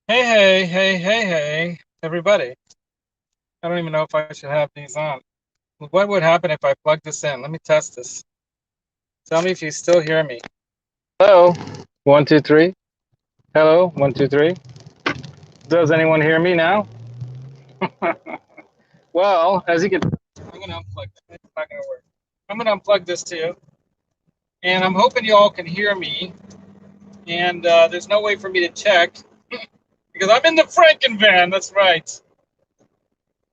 Hey, everybody. I don't even know if I should have these on. What would happen if I plug this in? Let me test this. Tell me if you still hear me. Hello, 1, 2, 3. Hello, 1, 2, 3. Does anyone hear me now? Well, as you can, I'm gonna unplug this. It's not gonna work. I'm gonna unplug this too, and I'm hoping you all can hear me. And there's no way for me to check because I'm in the Franken van. That's right.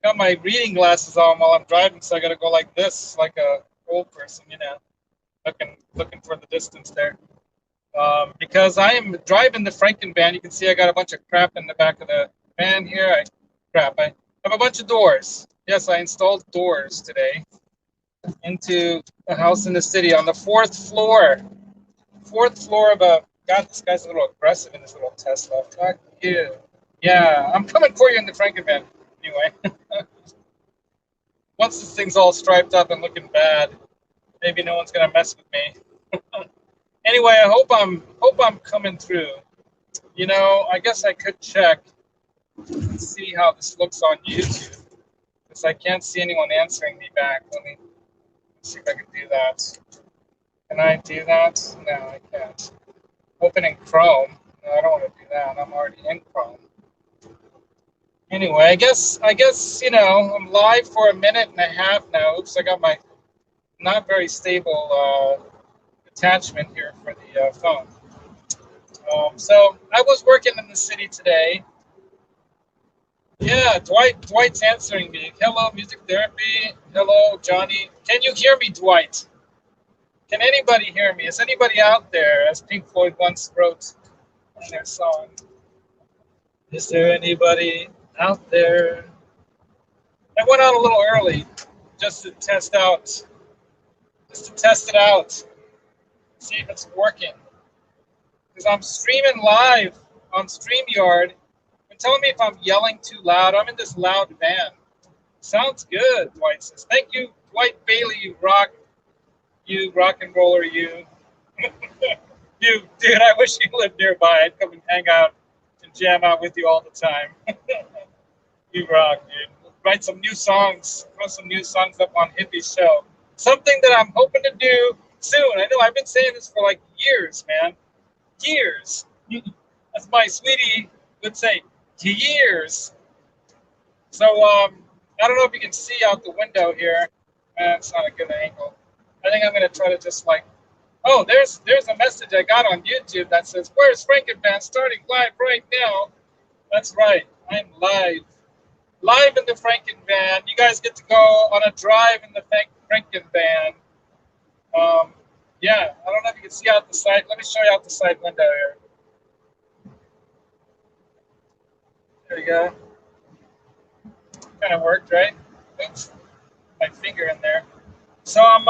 Got my reading glasses on while I'm driving, so I gotta go like this, like a old person, looking for the distance there. Because I am driving the Franken van. You can see I got a bunch of crap in the back of the van here. I have a bunch of doors. Yes, I installed doors today into a house in the city on the fourth floor. Fourth floor of a. God, this guy's a little aggressive in this little Tesla. Fuck you. Yeah, I'm coming for you in the Franken van. Anyway, once this thing's all striped up and looking bad, maybe no one's gonna mess with me. Anyway, I hope I'm coming through. I guess I could check and see how this looks on YouTube because I can't see anyone answering me back. Let me see if I can do that. Can I do that? No, I can't. Open in Chrome. No, I don't want to do that. I'm already in Chrome. Anyway, I guess I'm live for a minute and a half now. Oops, I got my not very stable attachment here for the phone. So I was working in the city today. Yeah, Dwight's answering me. Hello, music therapy. Hello, Johnny. Can you hear me, Dwight? Can anybody hear me? Is anybody out there, as Pink Floyd once wrote in their song? Is there anybody out there? I went out a little early just to test out, just to test it out, see if it's working. Because I'm streaming live on StreamYard. And tell me if I'm yelling too loud. I'm in this loud van. Sounds good, Dwight says. Thank you, Dwight Bailey, you rock and roller, you. You, dude, I wish you lived nearby. I'd come and hang out and jam out with you all the time. You rock, dude. Write some new songs, throw some new songs up on Hippie's show. Something that I'm hoping to do soon. I know I've been saying this for like years, man. Years. As my sweetie would say, years. So I don't know if you can see out the window here. It's not a good angle. I think I'm gonna try to just like, oh, there's a message I got on YouTube that says, "Where's Frankenband starting live right now?" That's right, I'm live in the Frankenband. You guys get to go on a drive in the Frankenband. Um, yeah, I don't know if you can see out the side. Let me show you out the side window here. There you go. Kind of worked, right? Oops, my finger in there. So I'm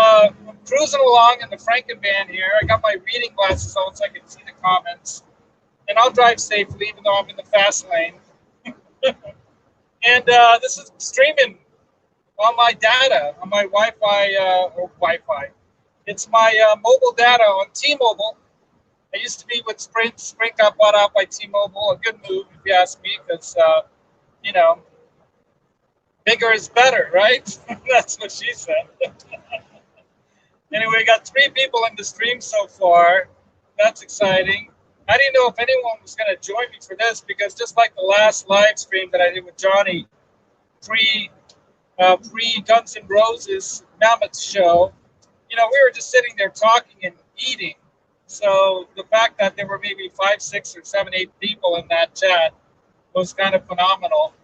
cruising along in the Franken van here. I got my reading glasses on so I can see the comments. And I'll drive safely even though I'm in the fast lane. And this is streaming on my data, on my Wi-Fi, or Wi-Fi. It's my mobile data on T-Mobile. I used to be with Sprint. Sprint got bought out by T-Mobile. A good move, if you ask me, because, you know, bigger is better, right? That's what she said. Anyway, we got 3 people in the stream so far. That's exciting. I didn't know if anyone was going to join me for this because just like the last live stream that I did with Johnny, pre Guns N' Roses Mammoth show, we were just sitting there talking and eating. So the fact that there were maybe 5, 6, or 7, 8 people in that chat was kind of phenomenal.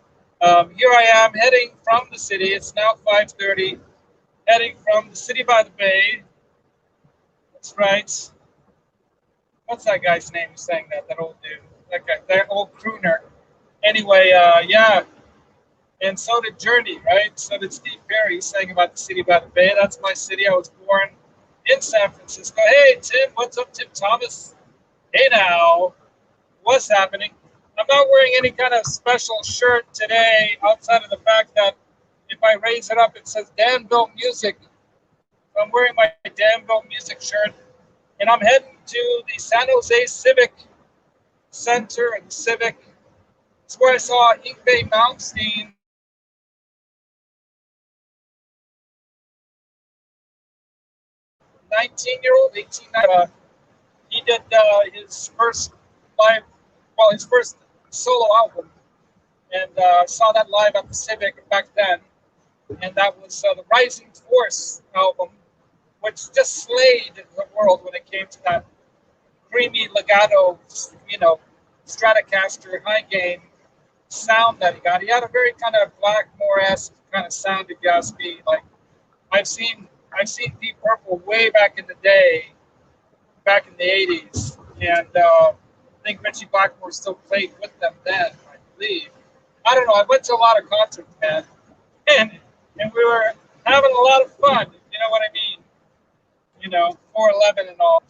Here I am heading from the city. It's now 5:30. Heading from the city by the bay. That's right. What's that guy's name who sang that? That old dude. That guy. That old crooner. Anyway, yeah. And so did Journey, right? So did Steve Perry. He sang about the city by the bay. That's my city. I was born in San Francisco. Hey, Tim. What's up, Tim Thomas? Hey, now. What's happening? I'm not wearing any kind of special shirt today outside of the fact that if I raise it up, it says Danville Music. So I'm wearing my Danville Music shirt. And I'm heading to the San Jose Civic Center and Civic It's where I saw Yngwie Malmsteen, 19-year-old, 18. He did his first live, well, his first solo album, and saw that live at the Civic back then. And that was the Rising Force album, which just slayed the world when it came to that creamy legato, you know, Stratocaster high gain sound that he got. He had a very kind of Blackmore-esque kind of sound, if you ask me. Like I've seen Deep Purple way back in the day, back in the '80s, and I think Richie Blackmore still played with them then, I believe. I don't know. I went to a lot of concerts, man, and we were having a lot of fun. You know what I mean? 411 and all.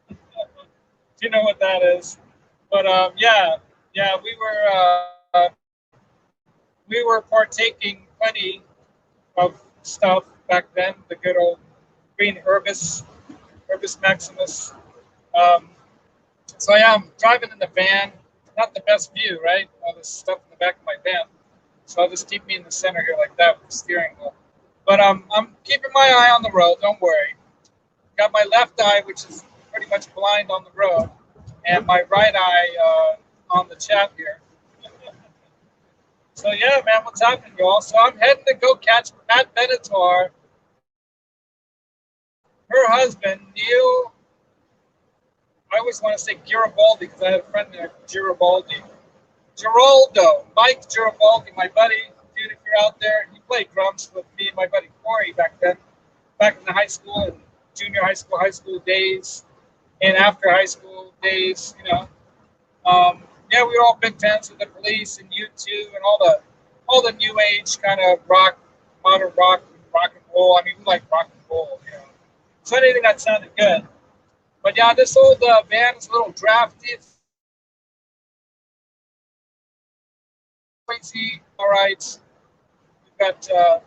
Do you know what that is? But yeah, we were partaking plenty of stuff back then. The good old green Herbis Maximus. Um, so yeah, I'm driving in the van. Not the best view, right? All this stuff in the back of my van. So I'll just keep me in the center here like that with the steering wheel. But I'm keeping my eye on the road. Don't worry. Got my left eye, which is pretty much blind on the road, and my right eye on the chat here. So yeah, man, what's happening, y'all? So I'm heading to go catch Pat Benatar, her husband Neil. I always want to say Garibaldi because I have a friend named Garibaldi. Geraldo, Mike Garibaldi, my buddy, dude. If you're out there, he played drums with me and my buddy Corey back then, back in the high school and junior high school days, and after high school days. Yeah, we were all big fans of the Police and U2 and all the new age kind of rock, modern rock and roll. I mean, we like rock and roll. So anything that sounded good. But yeah, this old van is a little drafty. It's crazy. All right, we've got. You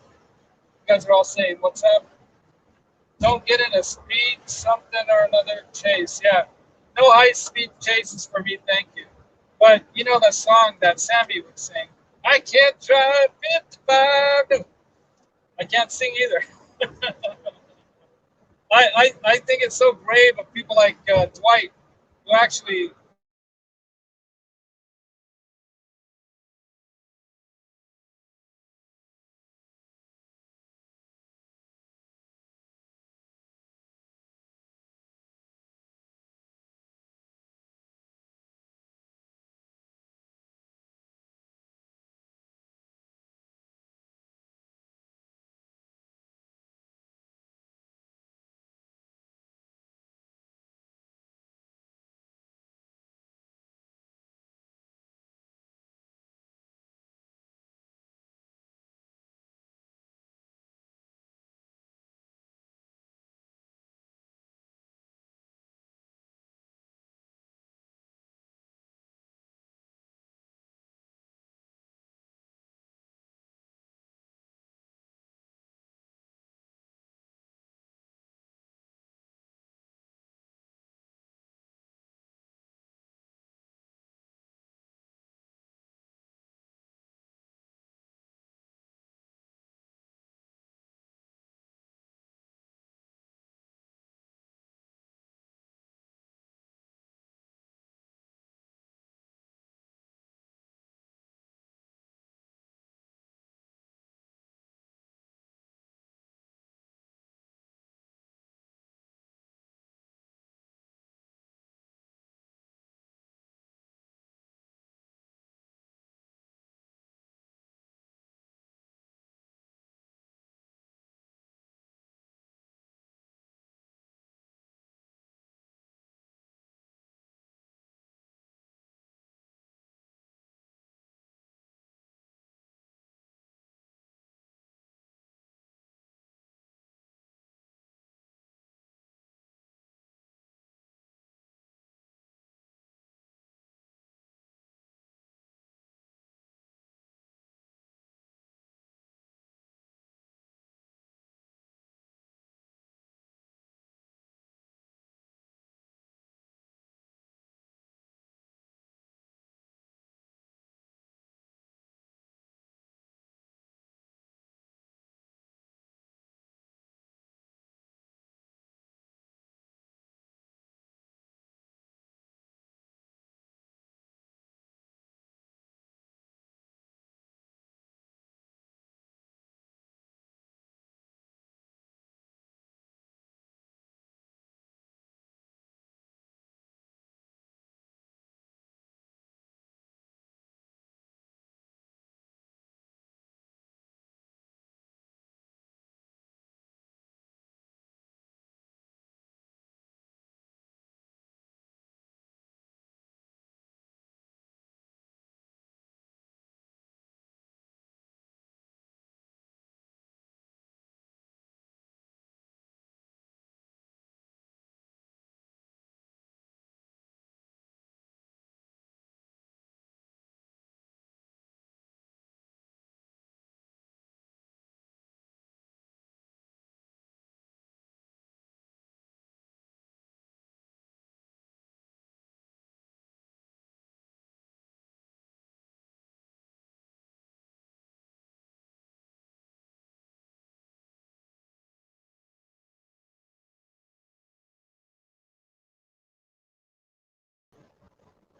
guys are all saying, "What's up?" Don't get in a speed something or another chase. Yeah, no high speed chases for me, thank you. But you know the song that Sammy would sing. I can't drive 55. No, I can't sing either. I think it's so brave of people like Dwight who actually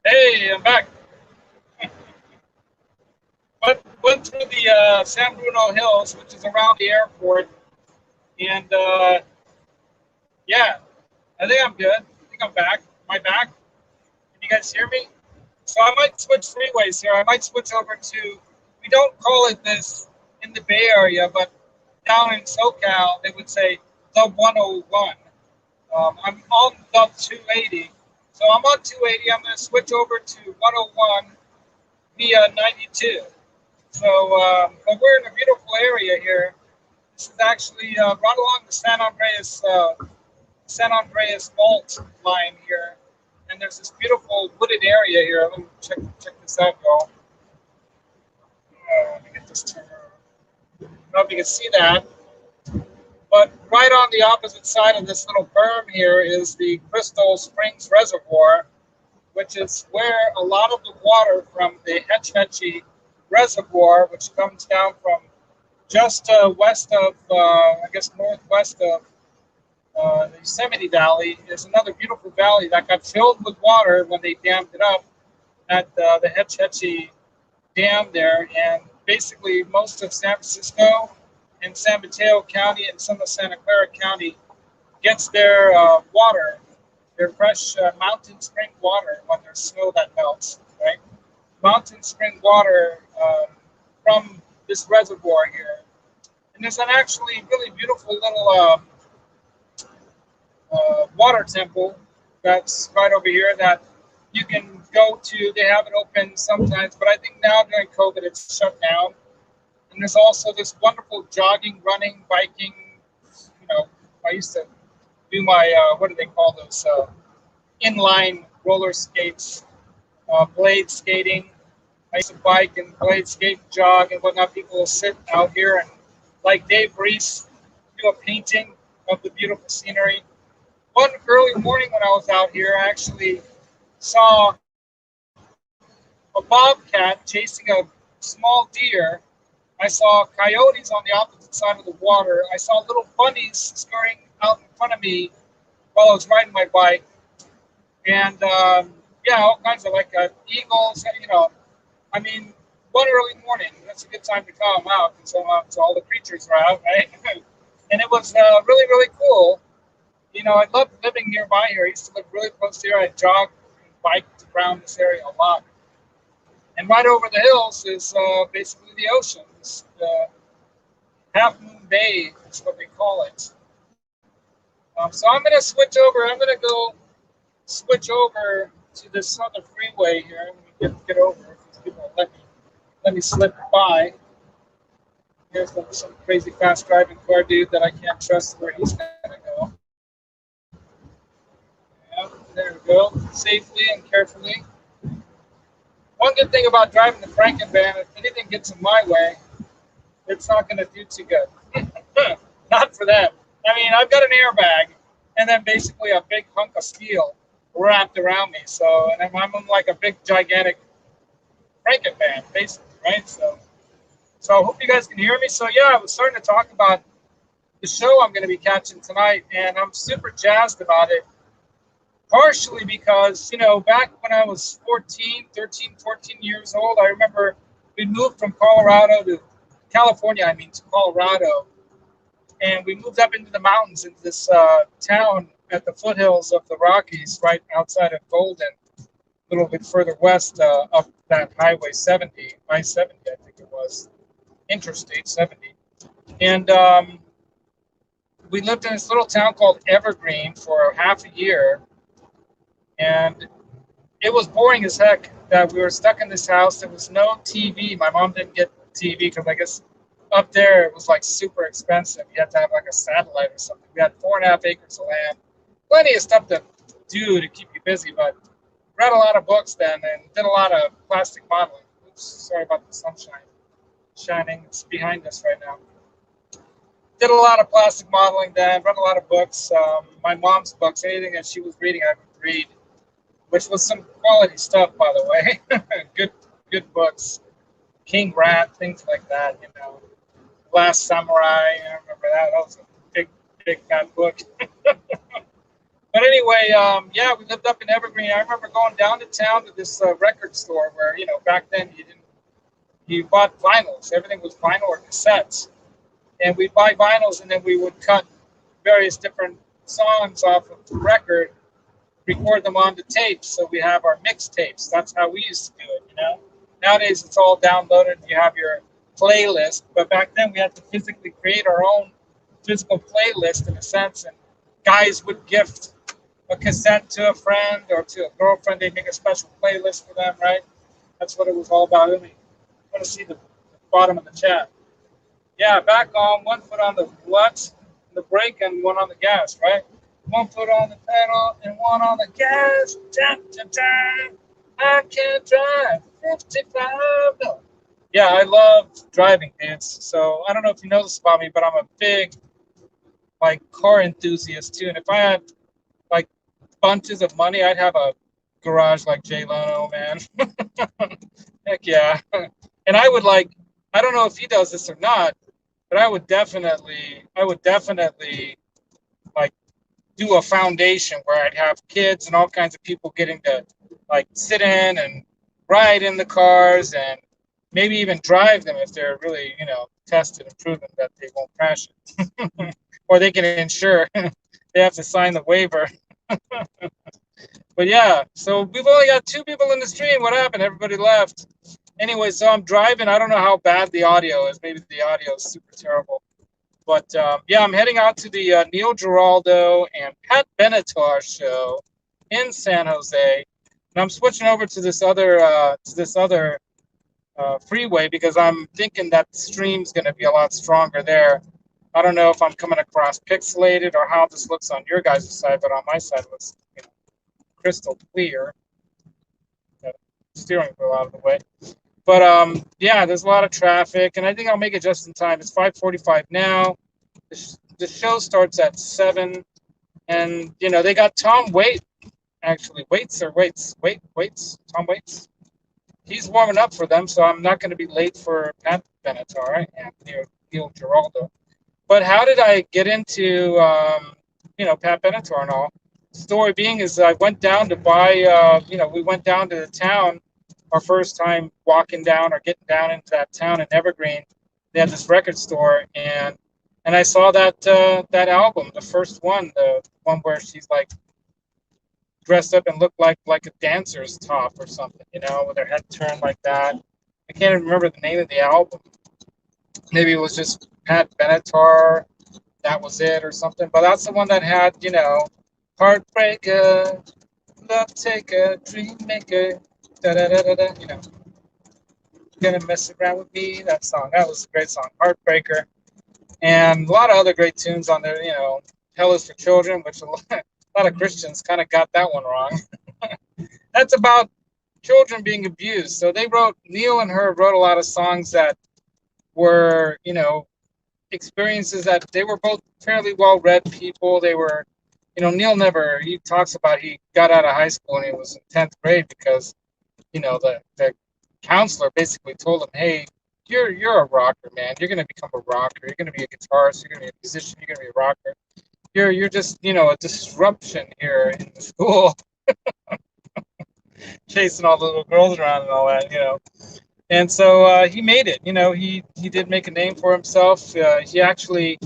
Hey, I'm back. Went through the San Bruno Hills, which is around the airport, and yeah, I think I'm good. I think I'm back. Am I back? Can you guys hear me? So I might switch freeways here. I might switch over to. We don't call it this in the Bay Area, but down in SoCal, they would say the 101. I'm on the 280. So I'm on 280. I'm going to switch over to 101 via 92. So, but we're in a beautiful area here. This is actually right along the San Andreas Fault line here, and there's this beautiful wooded area here. Let me check this out, y'all. Let me get this turned around. I don't know if you can see that, but right on the opposite side of this little berm here is the Crystal Springs Reservoir, which is where a lot of the water from the Hetch Hetchy Reservoir, which comes down from just west of, I guess, northwest of the Yosemite Valley, is another beautiful valley that got filled with water when they dammed it up at the Hetch Hetchy Dam there. And basically, most of San Francisco and San Mateo County and some of Santa Clara County gets their water, their fresh mountain spring water when there's snow that melts, right? Mountain spring water from this reservoir here. And there's an actually really beautiful little water temple that's right over here that you can go to. They have it open sometimes, but I think now during COVID it's shut down. And there's also this wonderful jogging, running, biking. You know, I used to do my what do they call those inline roller skates, blade skating. I used to bike and blade skate, jog, and whatnot. People will sit out here and, like Dave Reese, do a painting of the beautiful scenery. One early morning when I was out here, I actually saw a bobcat chasing a small deer. I saw coyotes on the opposite side of the water. I saw little bunnies scurrying out in front of me while I was riding my bike. And yeah, all kinds of like eagles, you know. I mean, one early morning, that's a good time to come out because so all the creatures are out, right? And it was really, really cool. You know, I loved living nearby here. I used to live really close here. I jogged and biked around this area a lot. And right over the hills is basically the ocean. It's, Half Moon Bay is what they call it. So I'm going to switch over. I'm going to go switch over to this other freeway here. Let me get over. People let me slip by. Here's some crazy fast driving car dude that I can't trust where he's going to go. Yeah, there we go. Safely and carefully. One good thing about driving the Franken van, if anything gets in my way, it's not going to do too good. Not for them. I mean, I've got an airbag and then basically a big hunk of steel wrapped around me. So, and I'm in like a big, gigantic Franken van, basically, right? So I hope you guys can hear me. So yeah, I was starting to talk about the show I'm going to be catching tonight, and I'm super jazzed about it. Partially because, you know, back when I was 14 years old, I remember we moved from Colorado to California, to Colorado. And we moved up into the mountains into this town at the foothills of the Rockies, right outside of Golden, a little bit further west up that Highway 70, I-70, I think it was, Interstate 70. And we lived in this little town called Evergreen for half a year. And it was boring as heck that we were stuck in this house. There was no TV. My mom didn't get TV because I guess up there it was like super expensive. You had to have like a satellite or something. We had 4.5 acres of land, plenty of stuff to do to keep you busy. But read a lot of books then and did a lot of plastic modeling. Oops, sorry about the sunshine shining. It's behind us right now. Did a lot of plastic modeling then. Read a lot of books. My mom's books, anything that she was reading, I would read, which was some quality stuff, by the way. good books. King Rat, things like that, you know. Last Samurai, I remember that. That was a big fat book. But anyway, yeah, we lived up in Evergreen. I remember going down to town to this record store where, back then you bought vinyls. Everything was vinyl or cassettes. And we'd buy vinyls and then we would cut various different songs off of the record, record them onto tapes. So we have our mixtapes. That's how we used to do it. Nowadays it's all downloaded. You have your playlist. But back then we had to physically create our own physical playlist in a sense. And guys would gift a cassette to a friend or to a girlfriend. They make a special playlist for them, right? That's what it was all about. I want to see the bottom of the chat. Yeah, back on 1 foot on the clutch, the brake, and one on the gas, right? 1 foot on the pedal and one on the gas. Tap, tap, tap. I can't drive 55. No. Yeah, I love driving, dudes. So I don't know if you know this about me, but I'm a big car enthusiast too. And if I had like bunches of money, I'd have a garage like Jay Leno, man. Heck yeah. And I would I don't know if he does this or not, but I would definitely like do a foundation where I'd have kids and all kinds of people getting to sit in and ride in the cars and maybe even drive them if they're really, tested and proven that they won't crash it. Or they can insure. They have to sign the waiver. But yeah, so we've only got 2 people in the stream. What happened? Everybody left. Anyway, so I'm driving. I don't know how bad the audio is. Maybe the audio is super terrible. But yeah, I'm heading out to the Neil Giraldo and Pat Benatar show in San Jose, and I'm switching over to this other freeway because I'm thinking that the stream's going to be a lot stronger there. I don't know if I'm coming across pixelated or how this looks on your guys' side, but on my side it looks crystal clear. Got the steering wheel out of the way. But yeah, there's a lot of traffic, and I think I'll make it just in time. It's 5:45 now. The show starts at 7, and they got Tom Waits, actually Waits. Tom Waits. He's warming up for them, so I'm not going to be late for Pat Benatar and Neil Giraldo. But how did I get into Pat Benatar and all? Story being is I went down to buy. We went down to the town. Our first time walking down or getting down into that town in Evergreen, they had this record store, and I saw that album, the first one, the one where she's dressed up and looked like a dancer's top or something, with her head turned like that. I can't even remember the name of the album. Maybe it was just Pat Benatar, that was it or something. But that's the one that had, Heartbreaker, Love Taker, Dream Maker. Da, da, da, da, da, Gonna Mess Around With Me, that song. That was a great song, Heartbreaker. And a lot of other great tunes on there, Hell is for Children, which a lot of Christians kind of got that one wrong. That's about children being abused. So Neil and her wrote a lot of songs that were, experiences that they were both fairly well-read people. They were, Neil he talks about he got out of high school and he was in 10th grade because the counselor basically told him, hey, you're a rocker, man. You're gonna become a rocker. You're gonna be a guitarist. You're gonna be a musician. You're gonna be a rocker. You're just a disruption here in the school, chasing all the little girls around and all that, And so he made it. He did make a name for himself. He actually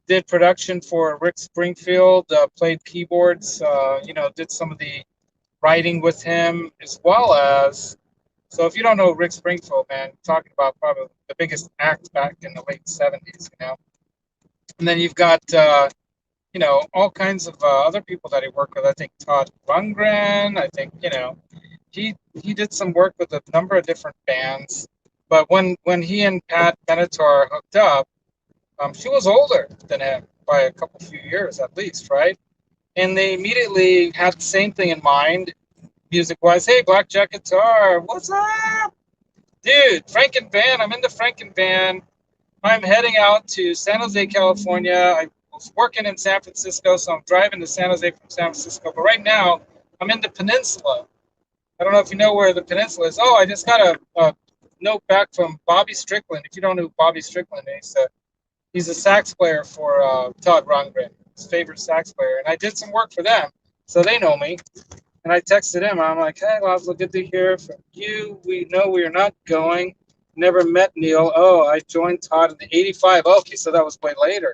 did production for Rick Springfield. Played keyboards. Did some of the writing with him as well as. So if you don't know Rick Springfield, man, talking about probably the biggest act back in the late 70s, And then you've got, all kinds of other people that he worked with. I think Todd Rundgren. I think, he did some work with a number of different bands. But when he and Pat Benatar hooked up, she was older than him by a few years at least, right? And they immediately had the same thing in mind. Music-wise, hey, Blackjack Guitar, what's up? Dude, Franken van, I'm in the Franken van. I'm heading out to San Jose, California. I was working in San Francisco, so I'm driving to San Jose from San Francisco. But right now, I'm in the Peninsula. I don't know if you know where the Peninsula is. Oh, I just got a note back from Bobby Strickland. If you don't know who Bobby Strickland is, he's a sax player for Todd Rundgren, his favorite sax player. And I did some work for them. so they know me. And I texted him. I'm like, hey, Laszlo, good to hear from you. We know we are not going. Never met Neil. Oh, I joined Todd in the 85. Okay, so that was way later.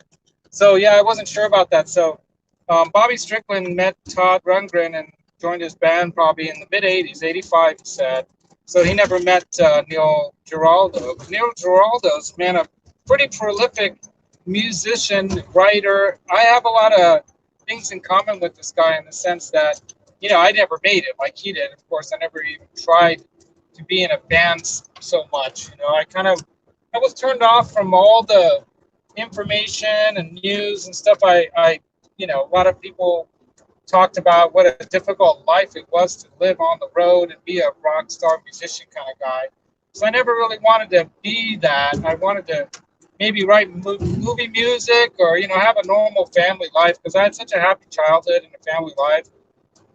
So, yeah, I wasn't sure about that. So, Bobby Strickland met Todd Rundgren and joined his band probably in the mid 80s, 85, he said. So he never met Neil Giraldo. Neil Giraldo's, man, a pretty prolific musician, writer. I have a lot of things in common with this guy in the sense that, I never made it like he did. Of course, I never even tried to be in a band so much. I was turned off from all the information and news and stuff. A lot of people talked about what a difficult life it was to live on the road and be a rock star musician kind of guy. So I never really wanted to be that. I wanted to maybe write movie music or, have a normal family life because I had such a happy childhood and a family life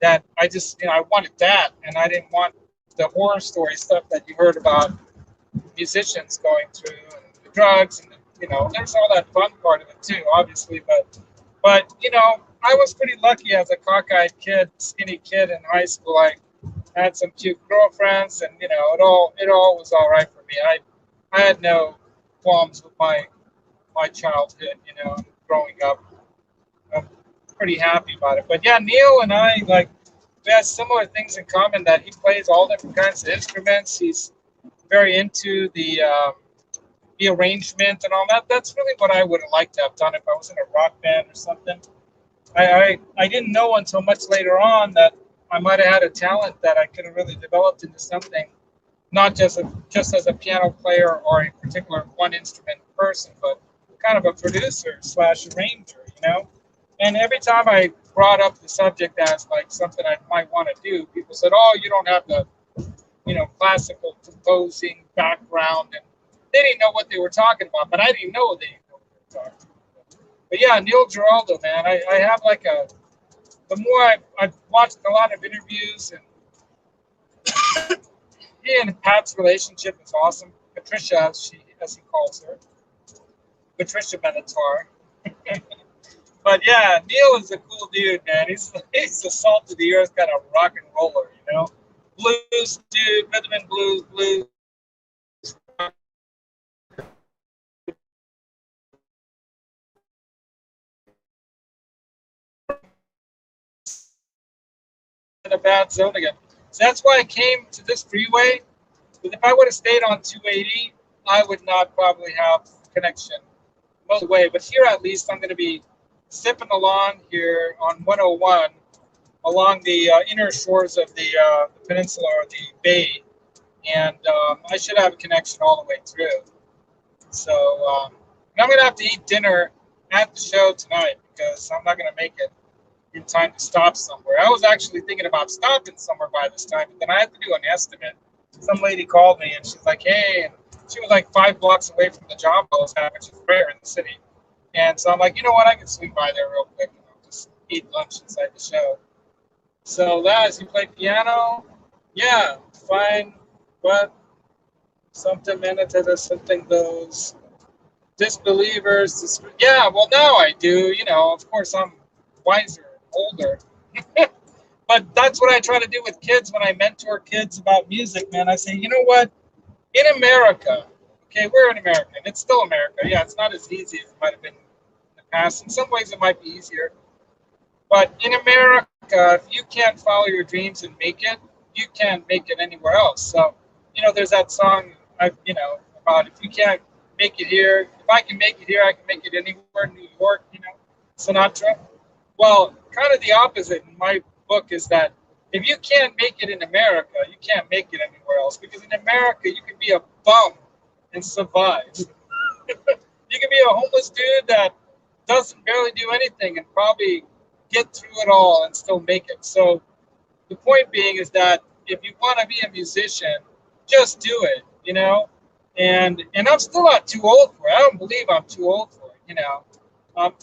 that I just, I wanted that. And I didn't want the horror story stuff that you heard about musicians going through and the drugs and, there's all that fun part of it too, obviously. But I was pretty lucky as a cockeyed kid, skinny kid in high school. I had some cute girlfriends, and it all was all right for me. I had no qualms with my childhood, growing up. I'm pretty happy about it. But yeah, Neil and I we have similar things in common that he plays all different kinds of instruments. He's very into the arrangement and all that. That's really what I would have liked to have done if I was in a rock band or something. I didn't know until much later on that I might have had a talent that I could have really developed into something, not just as a piano player or a particular one instrument person, but kind of a producer slash arranger. And every time I brought up the subject as like something I might want to do, people said, "Oh, you don't have the classical composing background," and they didn't know what they were talking about, but I didn't know they didn't know what they were talking about. But yeah, Neil Giraldo, man, I have the more I've watched a lot of interviews, and he and Pat's relationship is awesome. Patricia, as he calls her, Patricia Benatar. But yeah, Neil is a cool dude, man. He's a salt of the earth kind of rock and roller. Blues dude, rhythm and blues, in a bad zone again. So that's why I came to this freeway. But if I would have stayed on 280, I would not probably have connection most of the way. But here at least I'm going to be sipping along here on 101 along the inner shores of the peninsula or the bay. And I should have a connection all the way through. So I'm going to have to eat dinner at the show tonight because I'm not going to make it in time to stop somewhere. I was actually thinking about stopping somewhere by this time, but then I had to do an estimate. Some lady called me and she's like, "Hey," and she was like 5 blocks away from the job I was at, which is rare in the city. And so I'm like, you know what, I can swing by there real quick and I'll just eat lunch inside the show. So Laz, you play piano? Yeah, fine. But something minutes something goes. Disbelievers. Yeah, well now I do. Of course I'm wiser, older. But that's what I try to do with kids when I mentor kids about music, man. I say, you know what? In America, okay, we're in America, and it's still America. Yeah, it's not as easy as it might have been in the past. In some ways, it might be easier. But in America, if you can't follow your dreams and make it, you can't make it anywhere else. So, there's that song, about if you can't make it here, if I can make it here, I can make it anywhere in New York, Sinatra. Well, kind of the opposite in my book is that if you can't make it in America, you can't make it anywhere else. Because in America, you can be a bum and survive. You can be a homeless dude that doesn't barely do anything and probably get through it all and still make it. So the point being is that if you want to be a musician, just do it. And I'm still not too old for it. I don't believe I'm too old for it.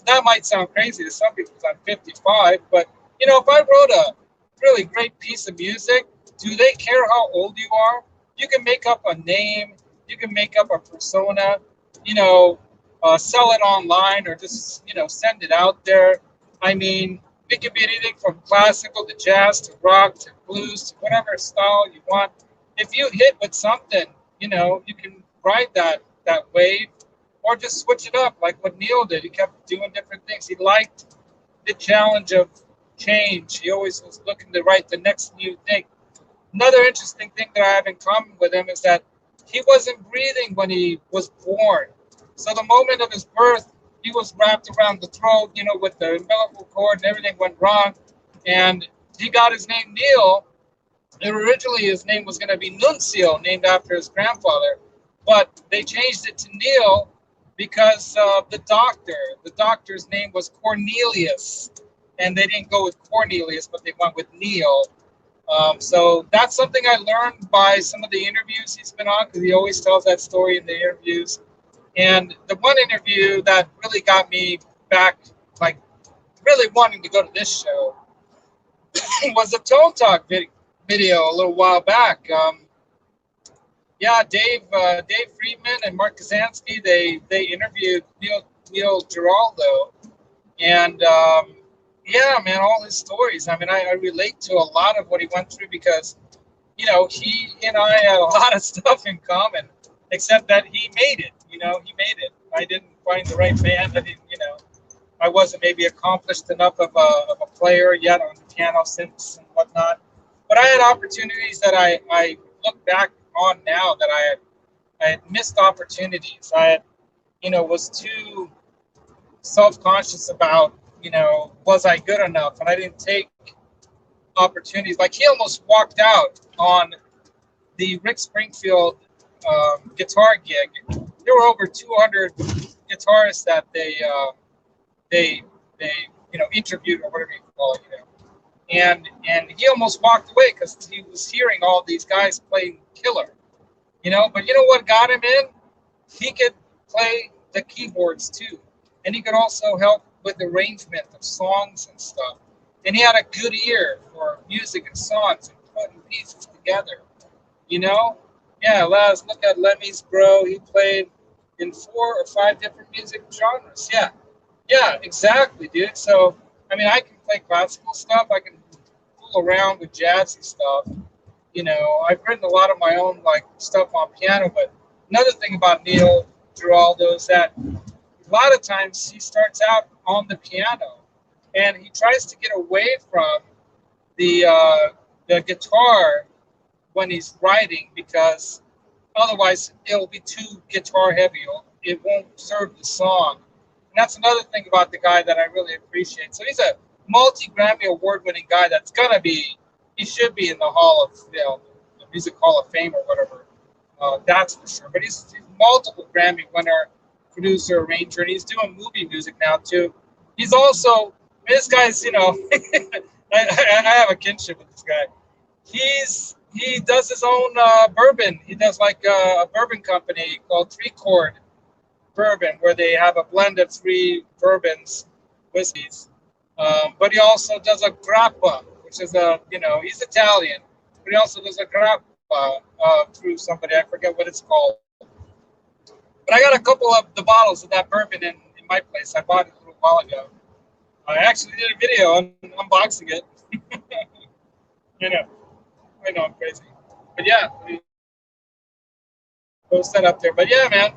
That might sound crazy to some people because I'm 55, but if I wrote a really great piece of music, do they care how old you are? You can make up a name, you can make up a persona, sell it online or just send it out there. I mean, It can be anything from classical to jazz to rock to blues to whatever style you want. If you hit with something, you can ride that wave, or just switch it up like what Neil did. He kept doing different things. He liked the challenge of change. He always was looking to write the next new thing. Another interesting thing that I have in common with him is that he wasn't breathing when he was born. So the moment of his birth, he was wrapped around the throat, with the umbilical cord, and everything went wrong. And he got his name Neil. And originally his name was going to be Nuncio, named after his grandfather. But they changed it to Neil because of the doctor. The doctor's name was Cornelius. And they didn't go with Cornelius, but they went with Neil. So that's something I learned by some of the interviews he's been on, because he always tells that story in the interviews. And the one interview that really got me back, like really wanting to go to this show, was a Tone Talk video a little while back. Yeah, Dave Friedman and Mark Kazansky, they interviewed Neil Giraldo, and yeah, man, all his stories. I mean, I relate to a lot of what he went through because, he and I had a lot of stuff in common, except that he made it. He made it. I didn't find the right band. I wasn't maybe accomplished enough of a player yet on the piano, synths, and whatnot. But I had opportunities that I look back on now that I had missed opportunities. I had, was too self-conscious about, was I good enough? And I didn't take opportunities. Like he almost walked out on the Rick Springfield guitar gig. There were over 200 guitarists that they interviewed, or whatever you call it, and he almost walked away because he was hearing all these guys playing killer, But you know what got him in? He could play the keyboards too, and he could also help with arrangement of songs and stuff. And he had a good ear for music and songs and putting pieces together, you know. Yeah, Laz, look at Lemmy's bro. He played in 4 or 5 different music genres. Yeah, exactly, dude. So, I mean, I can play classical stuff. I can fool around with jazzy stuff. I've written a lot of my own stuff on piano. But another thing about Neil Giraldo is that a lot of times he starts out on the piano, and he tries to get away from the guitar when he's writing, because otherwise it'll be too guitar heavy. It won't serve the song. And that's another thing about the guy that I really appreciate. So he's a multi-Grammy award-winning guy he should be in the the Music Hall of Fame or whatever. That's for sure. But he's multiple Grammy winner, producer, arranger, and he's doing movie music now too. He's also, this guy's, I have a kinship with this guy. He does his own bourbon. He does a bourbon company called Three Chord Bourbon, where they have a blend of 3 bourbons, whiskeys. But he also does a grappa, which is he's Italian, but he also does a grappa through somebody. I forget what it's called. But I got a couple of the bottles of that bourbon in my place. I bought it a little while ago. I actually did a video on unboxing it. I know I'm crazy. But yeah, post that up there. But yeah, man.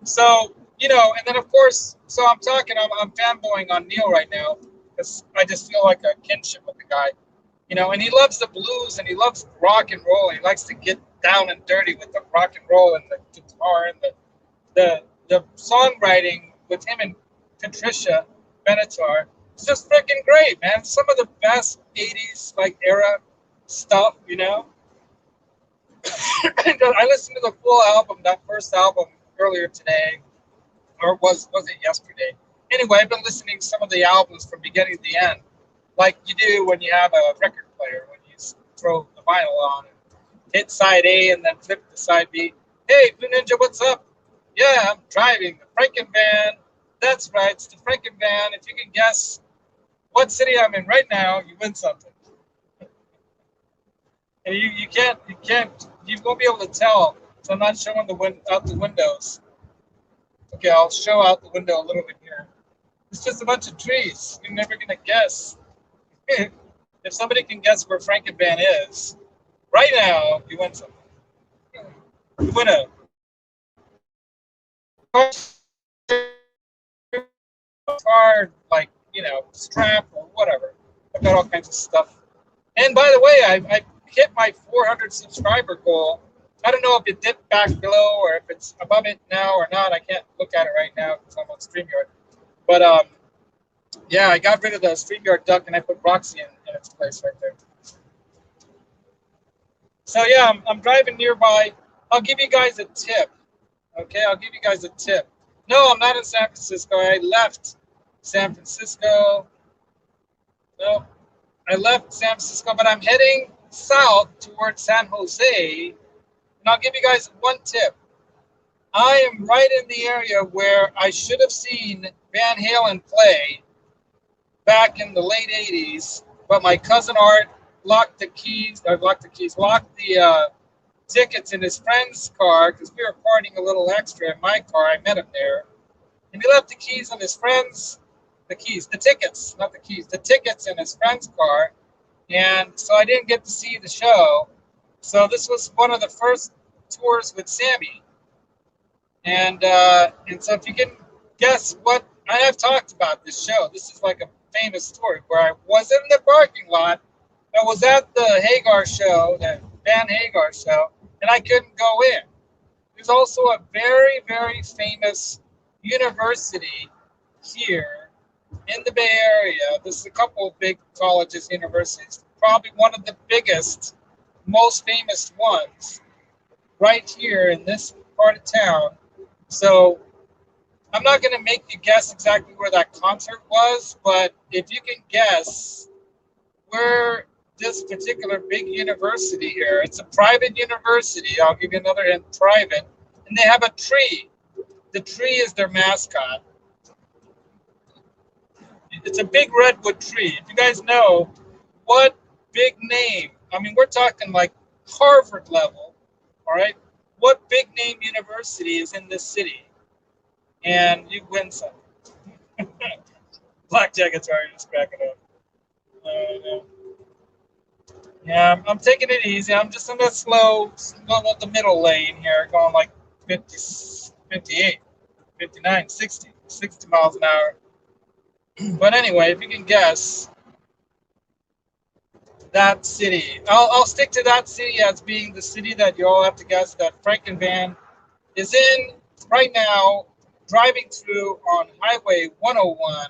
So, and then of course, so I'm fanboying on Neil right now because I just feel like a kinship with the guy, and he loves the blues and he loves rock and roll. He likes to get down and dirty with the rock and roll and the guitar and the songwriting with him and Patricia Benatar. It's just freaking great, man. Some of the best 80s era stuff, I listened to the full album, that first album, earlier today, or was it yesterday? Anyway, I've been listening to some of the albums from beginning to the end, like you do when you have a record player, when you throw the vinyl on and hit side A and then flip to side B. Hey, Blue Ninja, what's up? Yeah, I'm driving the Franken van. That's right, it's the Franken van. If you can guess what city I'm in right now, you win something. And you won't be able to tell. So I'm not showing out the windows. Okay, I'll show out the window a little bit here. It's just a bunch of trees. You're never gonna guess If somebody can guess where Franken is right now, you win something. You win a card, like, strap or whatever. I've got all kinds of stuff. And by the way, I hit my 400 subscriber goal. I don't know if it dipped back below or if it's above it now or not. I can't look at it right now because I'm on StreamYard. But yeah, I got rid of the StreamYard duck and I put Roxy in its place right there. So yeah, I'm driving nearby. I'll give you guys a tip. Okay, I'll give you guys a tip. No, I'm not in San Francisco. I left San Francisco. No, I left San Francisco, but I'm heading south towards San Jose. And I'll give you guys one tip. I am right in the area where I should have seen Van Halen play back in the late 80s, but my cousin Art locked the tickets in his friend's car because we were partying a little extra in my car. I met him there. And he left the keys in his friend's, the tickets, not the keys, the tickets in his friend's car. And so I didn't get to see the show. So this was one of the first tours with Sammy. And so if you can guess what, I have talked about this show. This is like a famous story where I was in the parking lot. I was at the Hagar show, the Van Hagar show, and I couldn't go in. There's also a very, very famous university here in the Bay Area. There's a couple of big colleges, universities. Probably one of the biggest, most famous ones right here in this part of town. So I'm not going to make you guess exactly where that concert was, but if you can guess where this particular big university here, it's a private university. I'll give you another hint, private. And they have a tree. The tree is their mascot. It's a big redwood tree. If you guys know what big name, I mean, we're talking like Harvard level, all right? What big name university is in this city? And you win something. Black Jacket's already just cracking up. Yeah, I'm taking it easy. I'm just in the slow, going up the middle lane here, going like 50, 58, 59, 60 miles an hour. But anyway, if you can guess that city, I'll stick to that city as being the city that you all have to guess that Franken Van is in right now, driving through on Highway 101.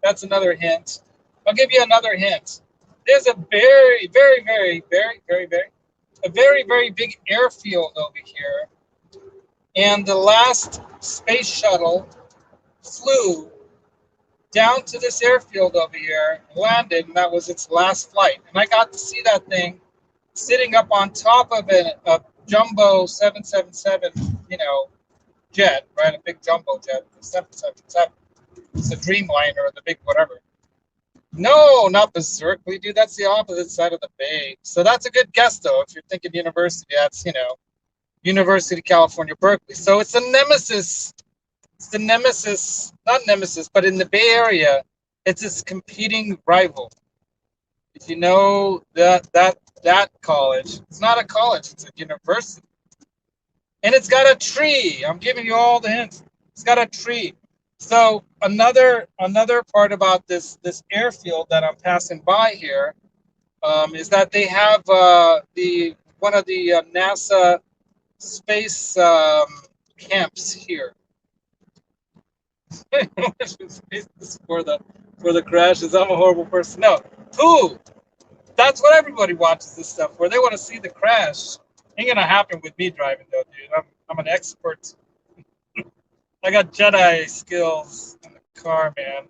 That's another hint. I'll give you another hint. There's a very, very, very, very, very, very, a very, very big airfield over here. And the last space shuttle flew down to this airfield over here, landed, and that was its last flight. And I got to see that thing sitting up on top of a jumbo 777, jet, right? A big jumbo jet, 777. It's a Dreamliner or the big whatever. No, not Berkeley, dude. That's the opposite side of the bay. So that's a good guess, though. If you're thinking university, that's, University of California, Berkeley. So it's the nemesis. It's the nemesis, not nemesis, but in the Bay Area, it's this competing rival. If you know that college, it's not a college, it's a university. And it's got a tree. I'm giving you all the hints. It's got a tree. So another part about this airfield that I'm passing by here is that they have one of the NASA space camps here. for the crashes. I'm a horrible person. No, who? That's what everybody watches this stuff for. They want to see the crash. Ain't gonna happen with me driving though, dude. I'm an expert. I got Jedi skills in the car, man.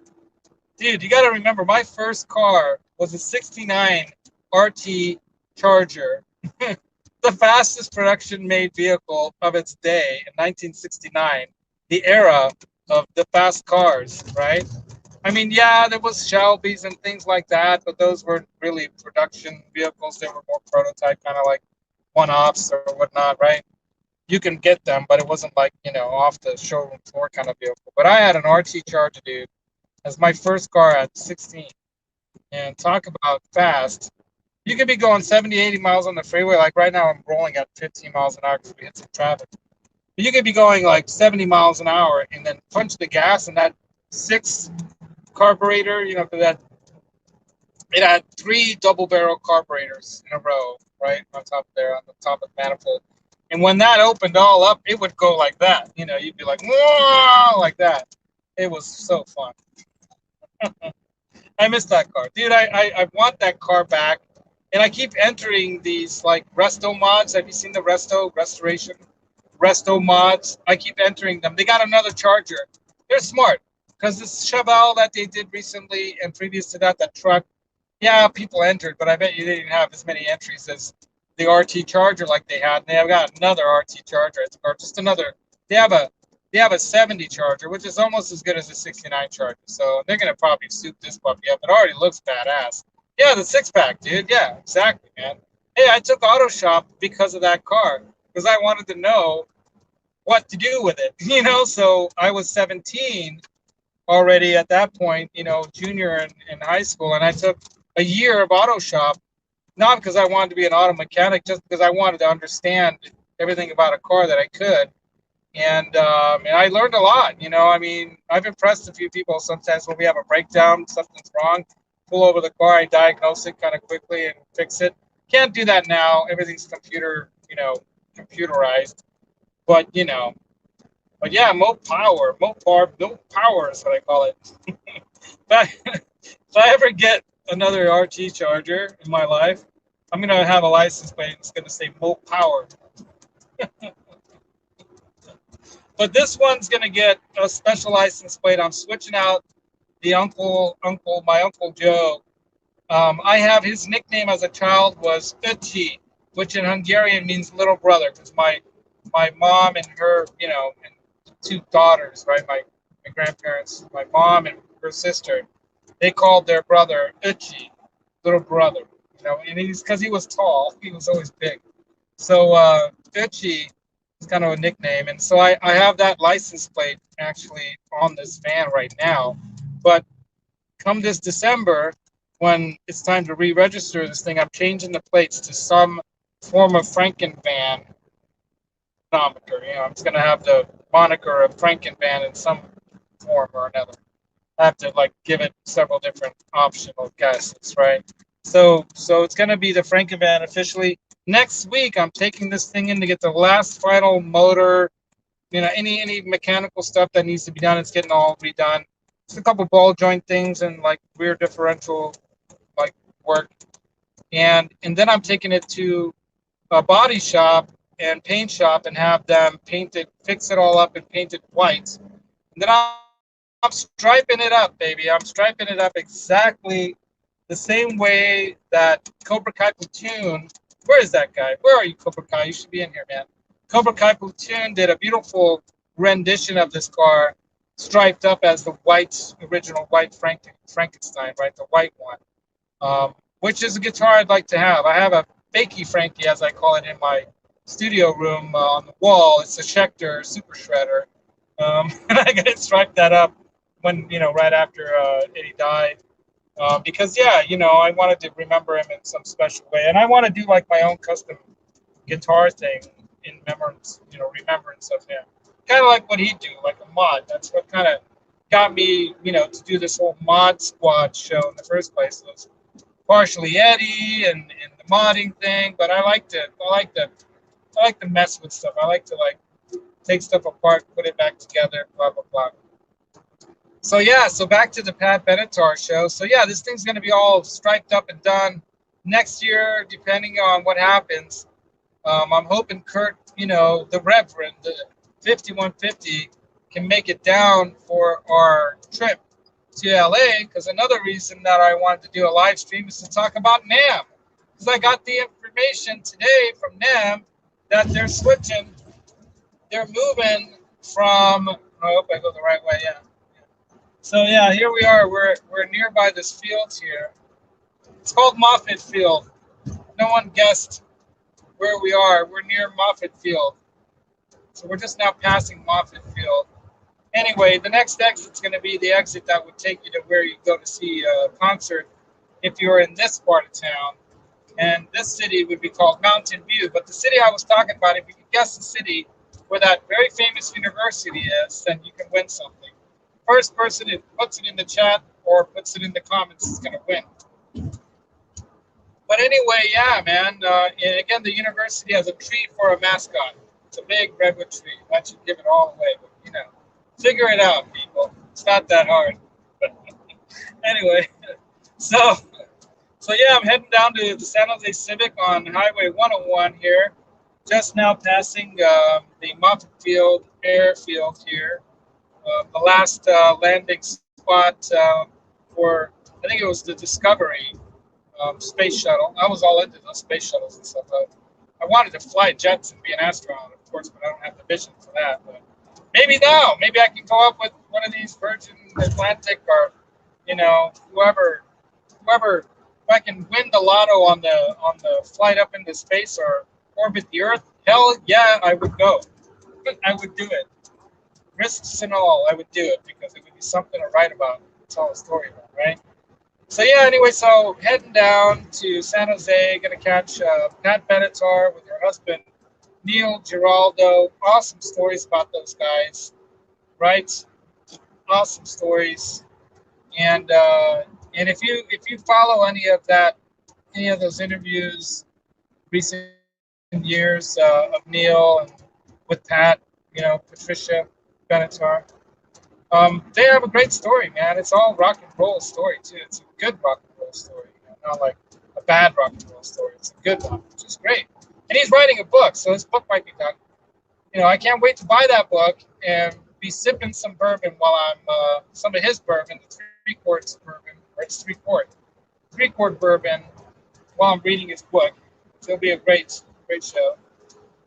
Dude, you gotta remember, my first car was a '69 RT Charger. The fastest production-made vehicle of its day in 1969, the era of the fast cars, right? I mean, yeah, there was Shelby's and things like that, but those weren't really production vehicles. They were more prototype, kind of like one-offs or whatnot, right? You can get them, but it wasn't like, off the showroom floor kind of vehicle. But I had an RT Charger, dude, as my first car at 16. And talk about fast. You could be going 70, 80 miles on the freeway. Like right now, I'm rolling at 15 miles an hour because we hit some traffic. But you could be going like 70 miles an hour and then punch the gas, and that six carburetor, because that it had three double barrel carburetors in a row, right on top there, on the top of the manifold. And when that opened all up, it would go like that. You'd be like, whoa, like that. It was so fun. I miss that car, dude. I want that car back, and I keep entering these like resto mods. Have you seen the restoration resto mods? I keep entering them. They got another charger. They're smart because this Chevelle that they did recently, and previous to that, that truck. Yeah, people entered, but I bet you they didn't have as many entries as the RT Charger like they had. And they have got another RT Charger, or just another. They have a 70 Charger, which is almost as good as a 69 Charger. So they're gonna probably soup this puppy up. It already looks badass. Yeah, the six pack, dude. Yeah, exactly, man. Hey, I took Auto Shop because of that car because I wanted to know what to do with it. So I was 17 already at that point, junior in high school, and I took a year of auto shop, not because I wanted to be an auto mechanic, just because I wanted to understand everything about a car that I could. And I learned a lot. I've impressed a few people sometimes when we have a breakdown, something's wrong, pull over the car, I diagnose it kind of quickly and fix it. Can't do that now. Everything's computerized. But yeah, mo power is what I call it. If I ever get another RT Charger in my life, I'm gonna have a license plate that's gonna say Mo Power. But this one's gonna get a special license plate. I'm switching out my uncle Joe. I have his nickname as a child was Öcsi, which in Hungarian means little brother, because my mom and her, and two daughters, right? My grandparents, my mom and her sister, they called their brother Öcsi, little brother. And he's because he was tall, he was always big. So Öcsi is kind of a nickname, and so I have that license plate actually on this van right now. But come this December, when it's time to re-register this thing, I'm changing the plates to some form of Franken van moniker. I'm just gonna have the moniker of Franken van in some form or another. I have to give it several different optional guesses, right? So it's gonna be the Franken van officially. Next week, I'm taking this thing in to get the last final motor, any mechanical stuff that needs to be done. It's getting all redone. Just a couple ball joint things and rear differential work, and then I'm taking it to a body shop and paint shop and have them fix it all up and paint it white. And then I'm striping it up, baby. I'm striping it up exactly the same way that Cobra Kai Platoon. Where is that guy? Where are you, Cobra Kai? You should be in here, man. Cobra Kai Platoon did a beautiful rendition of this car, striped up as the original white Frankenstein, right? The white one, which is a guitar I'd like to have. I have a Fakey Frankie, as I call it, in my studio room on the wall. It's a Schecter Super Shredder. And I got to strike that up when, right after he died. Because, yeah, I wanted to remember him in some special way. And I want to do my own custom guitar thing in remembrance of him. Kind of like what he'd do, like a mod. That's what kind of got me, to do this whole Mod Squad show in the first place. It was partially Eddie and the modding thing, but I like to mess with stuff. I like to take stuff apart, put it back together, blah blah blah. So yeah, so back to the Pat Benatar show. So yeah, this thing's gonna be all striped up and done next year, depending on what happens. I'm hoping Kurt, the Reverend, the 5150, can make it down for our trip to LA, because another reason that I wanted to do a live stream is to talk about NAMM. Because I got the information today from NAMM that they're moving from, I hope I go the right way, yeah. So yeah, here we are, we're nearby this field here. It's called Moffett Field. No one guessed where we are. We're near Moffett Field. So we're just now passing Moffett Field. Anyway, the next exit's going to be the exit that would take you to where you go to see a concert if you're in this part of town. And this city would be called Mountain View. But the city I was talking about, if you can guess the city where that very famous university is, then you can win something. First person who puts it in the chat or puts it in the comments is going to win. But anyway, yeah, man. And again, the university has a tree for a mascot. It's a big redwood tree. That should give it all away. But, you know, figure it out, people. It's not that hard. Anyway, so yeah, I'm heading down to the San Jose Civic on Highway 101 here. Just now passing the Moffett Field airfield here. The last landing spot for, I think it was the Discovery space shuttle. I was all into those space shuttles and stuff. I wanted to fly jets and be an astronaut, of course, but I don't have the vision for that. But maybe now, maybe I can go up with one of these Virgin Atlantic or, you know, whoever, if I can win the lotto on the flight up into space or orbit the Earth. Hell yeah, I would go. I would do it. Risks and all, I would do it because it would be something to write about, tell a story about, right? So yeah, anyway, so heading down to San Jose, gonna catch Pat Benatar with her husband, Neil Giraldo. Awesome stories about those guys, right? Awesome stories. And if you follow any of those interviews, recent years of Neil and with Pat, you know, Patricia Benatar, they have a great story, man. It's all rock and roll story too. It's a good rock and roll story, you know, not like a bad rock and roll story. It's a good one, which is great. And he's writing a book, so his book might be done. You know, I can't wait to buy that book and be sipping some bourbon while I'm some of his bourbon, the three-quart bourbon, or it's three-quart bourbon while I'm reading his book. So it'll be a great show.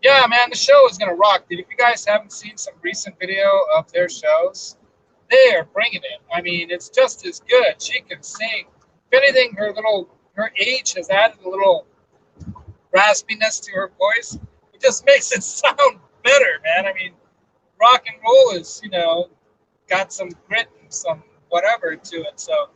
Yeah, man, the show is gonna rock, dude. If you guys haven't seen some recent video of their shows, they are bringing it. I mean, it's just as good. She can sing. If anything, her age has added a little raspiness to her voice. It just makes it sound better, man. I mean, rock and roll is, you know, got some grit and some whatever to it. So,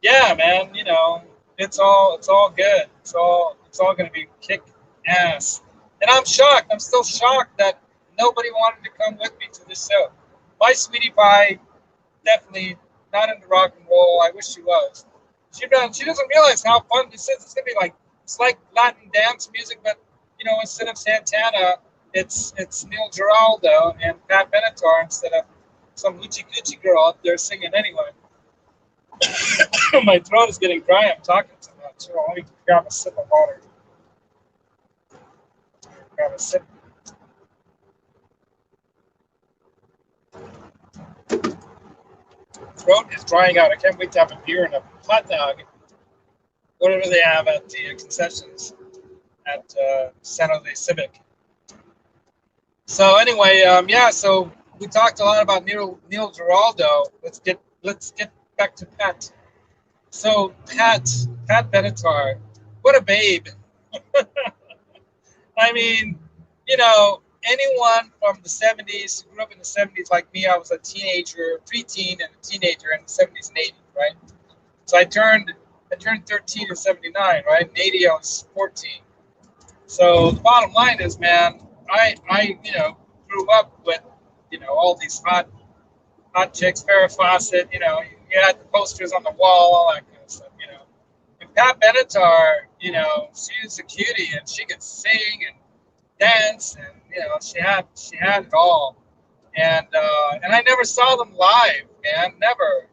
yeah, man, you know, it's all good. It's all gonna be kick ass. And I'm shocked. I'm still shocked that nobody wanted to come with me to this show. My sweetie pie, definitely not into rock and roll. I wish she was. She doesn't realize how fun this is. It's gonna be like, it's like Latin dance music, but you know, instead of Santana, it's Neil Giraldo and Pat Benatar instead of some hoochie coochie girl up there singing anyway. My throat is getting dry. I'm talking too much. So let me grab a sip of water. Grab a sip. Throat is drying out. I can't wait to have a beer and a hot dog, whatever they have at the concessions at San Jose Civic. So anyway, yeah. So we talked a lot about Neil Giraldo. Let's get back to Pat. So Pat Benatar, what a babe. I mean, you know, anyone from the 70s who grew up in the 70s like me, I was a teenager, preteen and a teenager in the 70s and 80s, right? So I turned 13 in 79, right? In 80 I was 14. So the bottom line is, man, I you know, grew up with, you know, all these hot chicks, Farrah Fawcett, you know, you had the posters on the wall, all that kind of stuff, you know. And Pat Benatar, you know, she's a cutie and she could sing and dance and, you know, she had it all. And I never saw them live, man, never.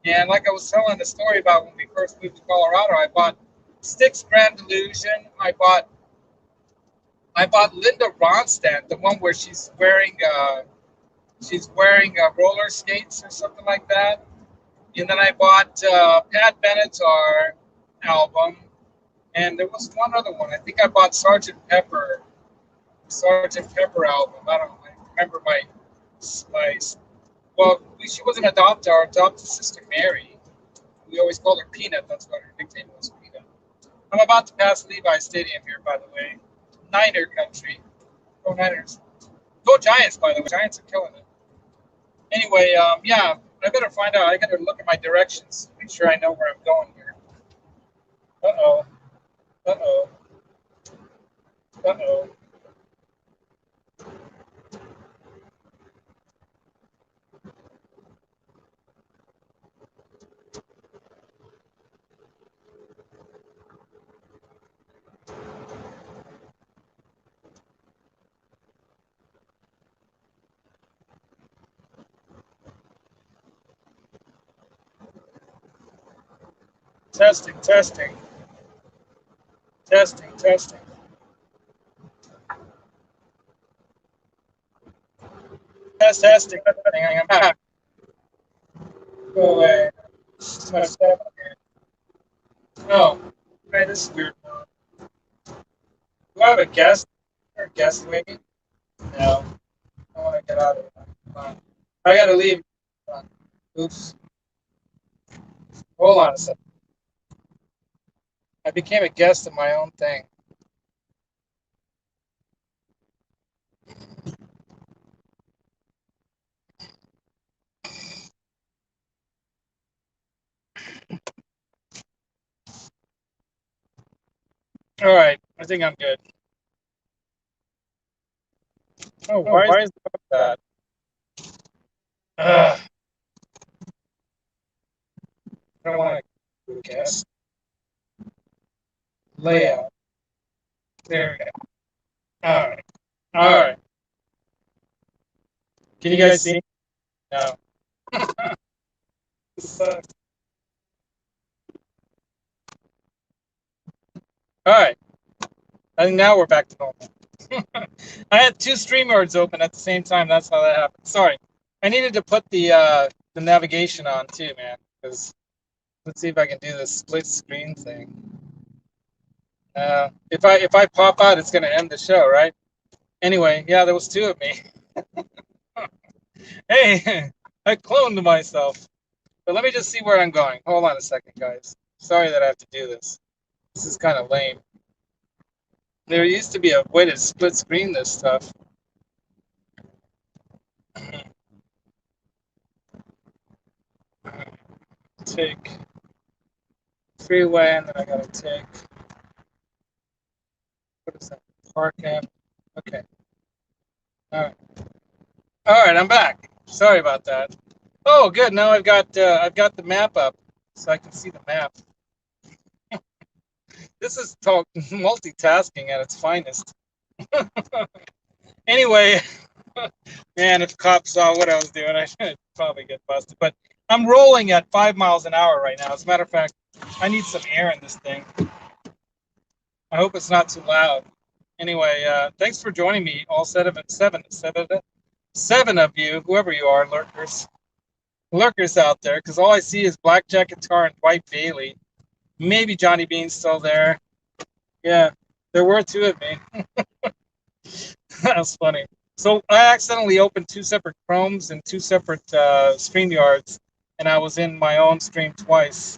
And like I was telling the story about when we first moved to Colorado, I bought Styx Grand Illusion. I bought Linda Ronstadt, the one where she's wearing roller skates or something like that. And then I bought Pat Benatar album, and there was one other one. I think I bought Sgt. Pepper album. I don't remember my well, she was an adopted, our adopted sister Mary. We always called her Peanut. That's what her nickname was, Peanut. I'm about to pass Levi Stadium here, by the way. Niner country. Go Niners. Go Giants, by the way. Giants are killing it. Anyway, yeah, I better find out. I better look at my directions, make sure I know where I'm going here. Uh-oh. Uh-oh. Uh-oh. Testing, testing, testing, testing. Testing. I'm back. Go away. Too much stuff on here. Oh, right, this is weird. Do I have a guest? Or a guest maybe? No. I want to get out of here. Come on. I gotta leave. Come on. Oops. Hold on a second. I became a guest in my own thing. All right, I think I'm good. Oh, why is that? Ugh, I don't want to guess. Layout. There we go. All right. All right. Can you guys see? No. This sucks. All right. I think now we're back to normal. I had two StreamYards open at the same time. That's how that happened. Sorry. I needed to put the navigation on too, man. Because let's see if I can do this split screen thing. If I pop out, it's gonna end the show, right? Anyway, yeah, there was two of me. Hey, I cloned myself. But let me just see where I'm going. Hold on a second, guys. Sorry that I have to do this. This is kind of lame. There used to be a way to split screen this stuff. Take freeway, and then I gotta take, what is that? FRANKEN. Okay. All right. All right, I'm back. Sorry about that. Oh, good. Now I've got the map up, so I can see the map. This is called multitasking at its finest. Anyway, man, if cops saw what I was doing, I should probably get busted. But I'm rolling at 5 miles an hour right now. As a matter of fact, I need some air in this thing. I hope it's not too loud. Anyway, thanks for joining me, all seven of you, whoever you are, lurkers out there, because all I see is Blackjack Guitar and Dwight Bailey. Maybe Johnny Bean's still there. Yeah, there were two of me. That's funny. So I accidentally opened two separate Chromes and two separate StreamYards, and I was in my own stream twice.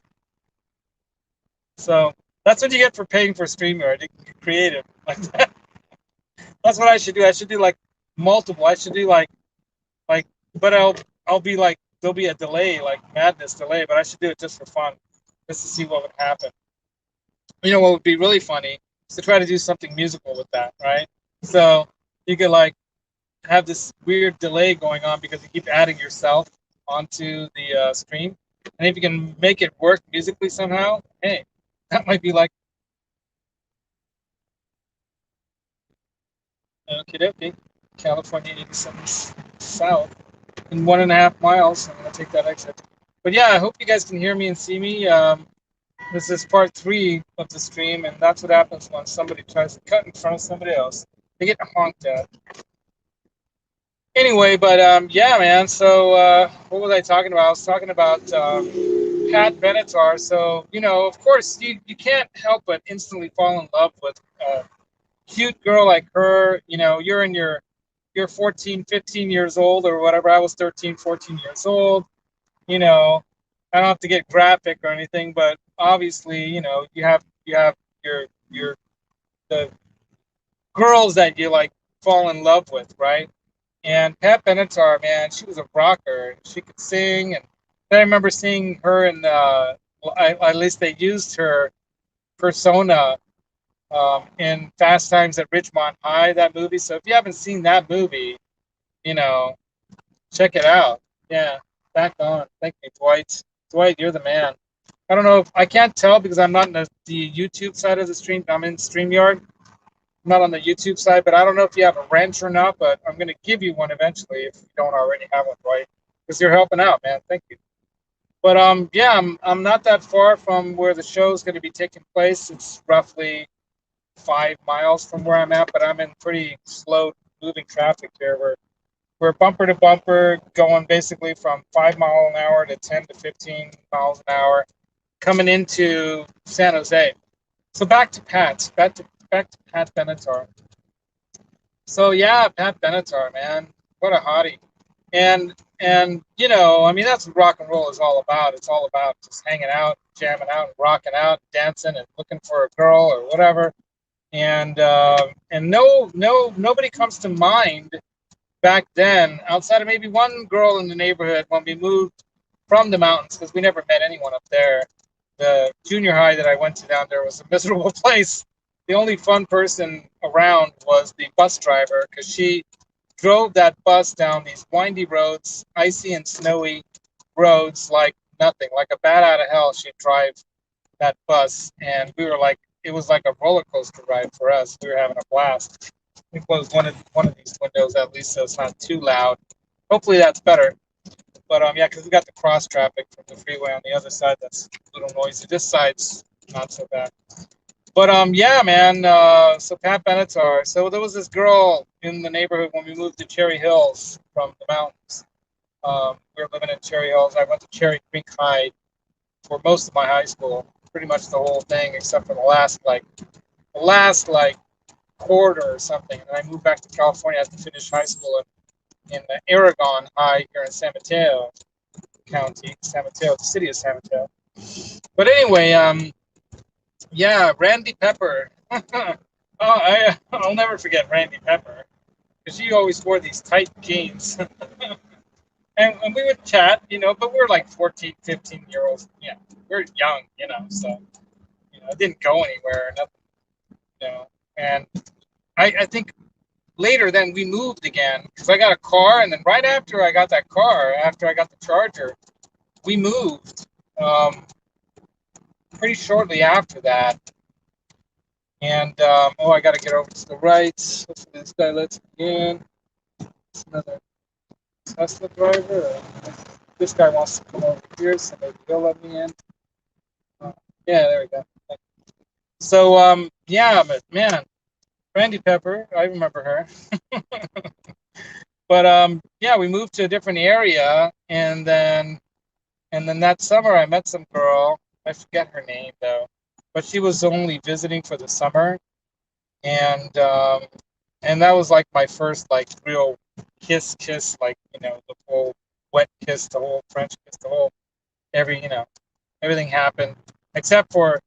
So that's what you get for paying for StreamYard. You can get creative like that. That's what I should do. I should do like multiple. I should do like, but I'll be like, there'll be a delay, like madness delay, but I should do it just for fun, just to see what would happen. You know what would be really funny is to try to do something musical with that, right? So you could like have this weird delay going on because you keep adding yourself onto the stream, and if you can make it work musically somehow, hey, that might be like, okay, California 87 South in 1.5 miles. I'm gonna take that exit. But yeah, I hope you guys can hear me and see me. This is part 3 of the stream, and that's what happens when somebody tries to cut in front of somebody else. They get honked at. Anyway, but yeah, man. So what was I talking about? I was talking about Pat Benatar. So of course, you can't help but instantly fall in love with a cute girl like her. You're in you're 14, 15 years old or whatever. I was 13, 14 years old. I don't have to get graphic or anything, but obviously, you have your the girls that you like fall in love with, right? And Pat Benatar, man, she was a rocker. She could sing, and I remember seeing her in at least they used her persona in Fast Times at Ridgemont High, that movie. So if you haven't seen that movie, you know, check it out. Yeah, back on. Thank you, Dwight. Dwight, you're the man. I don't know if I can't tell because I'm not in the YouTube side of the stream. I'm in StreamYard. I'm not on the YouTube side, but I don't know if you have a wrench or not. But I'm going to give you one eventually if you don't already have one, Dwight, because you're helping out, man. Thank you. But yeah, I'm not that far from where the show is going to be taking place. It's roughly 5 miles from where I'm at, but I'm in pretty slow moving traffic here. We're bumper to bumper, going basically from 5 mile an hour to 10 to 15 miles an hour, coming into San Jose. So back to Pat Benatar. So yeah, Pat Benatar, man, what a hottie. And you know, I mean, that's what rock and roll is all about. It's all about just hanging out, jamming out, and rocking out, dancing, and looking for a girl or whatever. And nobody comes to mind back then outside of maybe one girl in the neighborhood when we moved from the mountains, because we never met anyone up there. The junior high that I went to down there was a miserable place. The only fun person around was the bus driver, because she drove that bus down these windy roads, icy and snowy roads, like nothing, like a bat out of hell. She'd drive that bus, and we were like, it was like a roller coaster ride for us. We were having a blast. We closed one of these windows at least so it's not too loud. Hopefully that's better. But yeah, because we got the cross traffic from the freeway on the other side. That's a little noisy. This side's not so bad. But yeah, man. So Pat Benatar. So there was this girl in the neighborhood when we moved to Cherry Hills from the mountains. We were living in Cherry Hills. I went to Cherry Creek High for most of my high school, pretty much the whole thing, except for the last quarter or something. And I moved back to California. I had to finish high school in Aragon High here in San Mateo County, San Mateo, the city of San Mateo. But anyway, yeah, Randy Pepper. I'll never forget Randy Pepper, because she always wore these tight jeans. And we would chat, you know, but we're like 14, 15-year-olds. Yeah, we're young, you know, so, you know, it didn't go anywhere or nothing, you know. And I think later then we moved again, because I got a car, and then right after I got that car, after I got the Charger, we moved pretty shortly after that. And oh, I got to get over to the right. Hopefully this guy lets me in. It's another Tesla driver. This guy wants to come over here, so maybe he'll let me in. Yeah, there we go. So yeah, but man, Randy Pepper, I remember her. But yeah, we moved to a different area, and then that summer I met some girl. I forget her name though, but she was only visiting for the summer, and that was like my first like real kiss, like, you know, the whole wet kiss, the whole French kiss, the whole you know, everything happened except for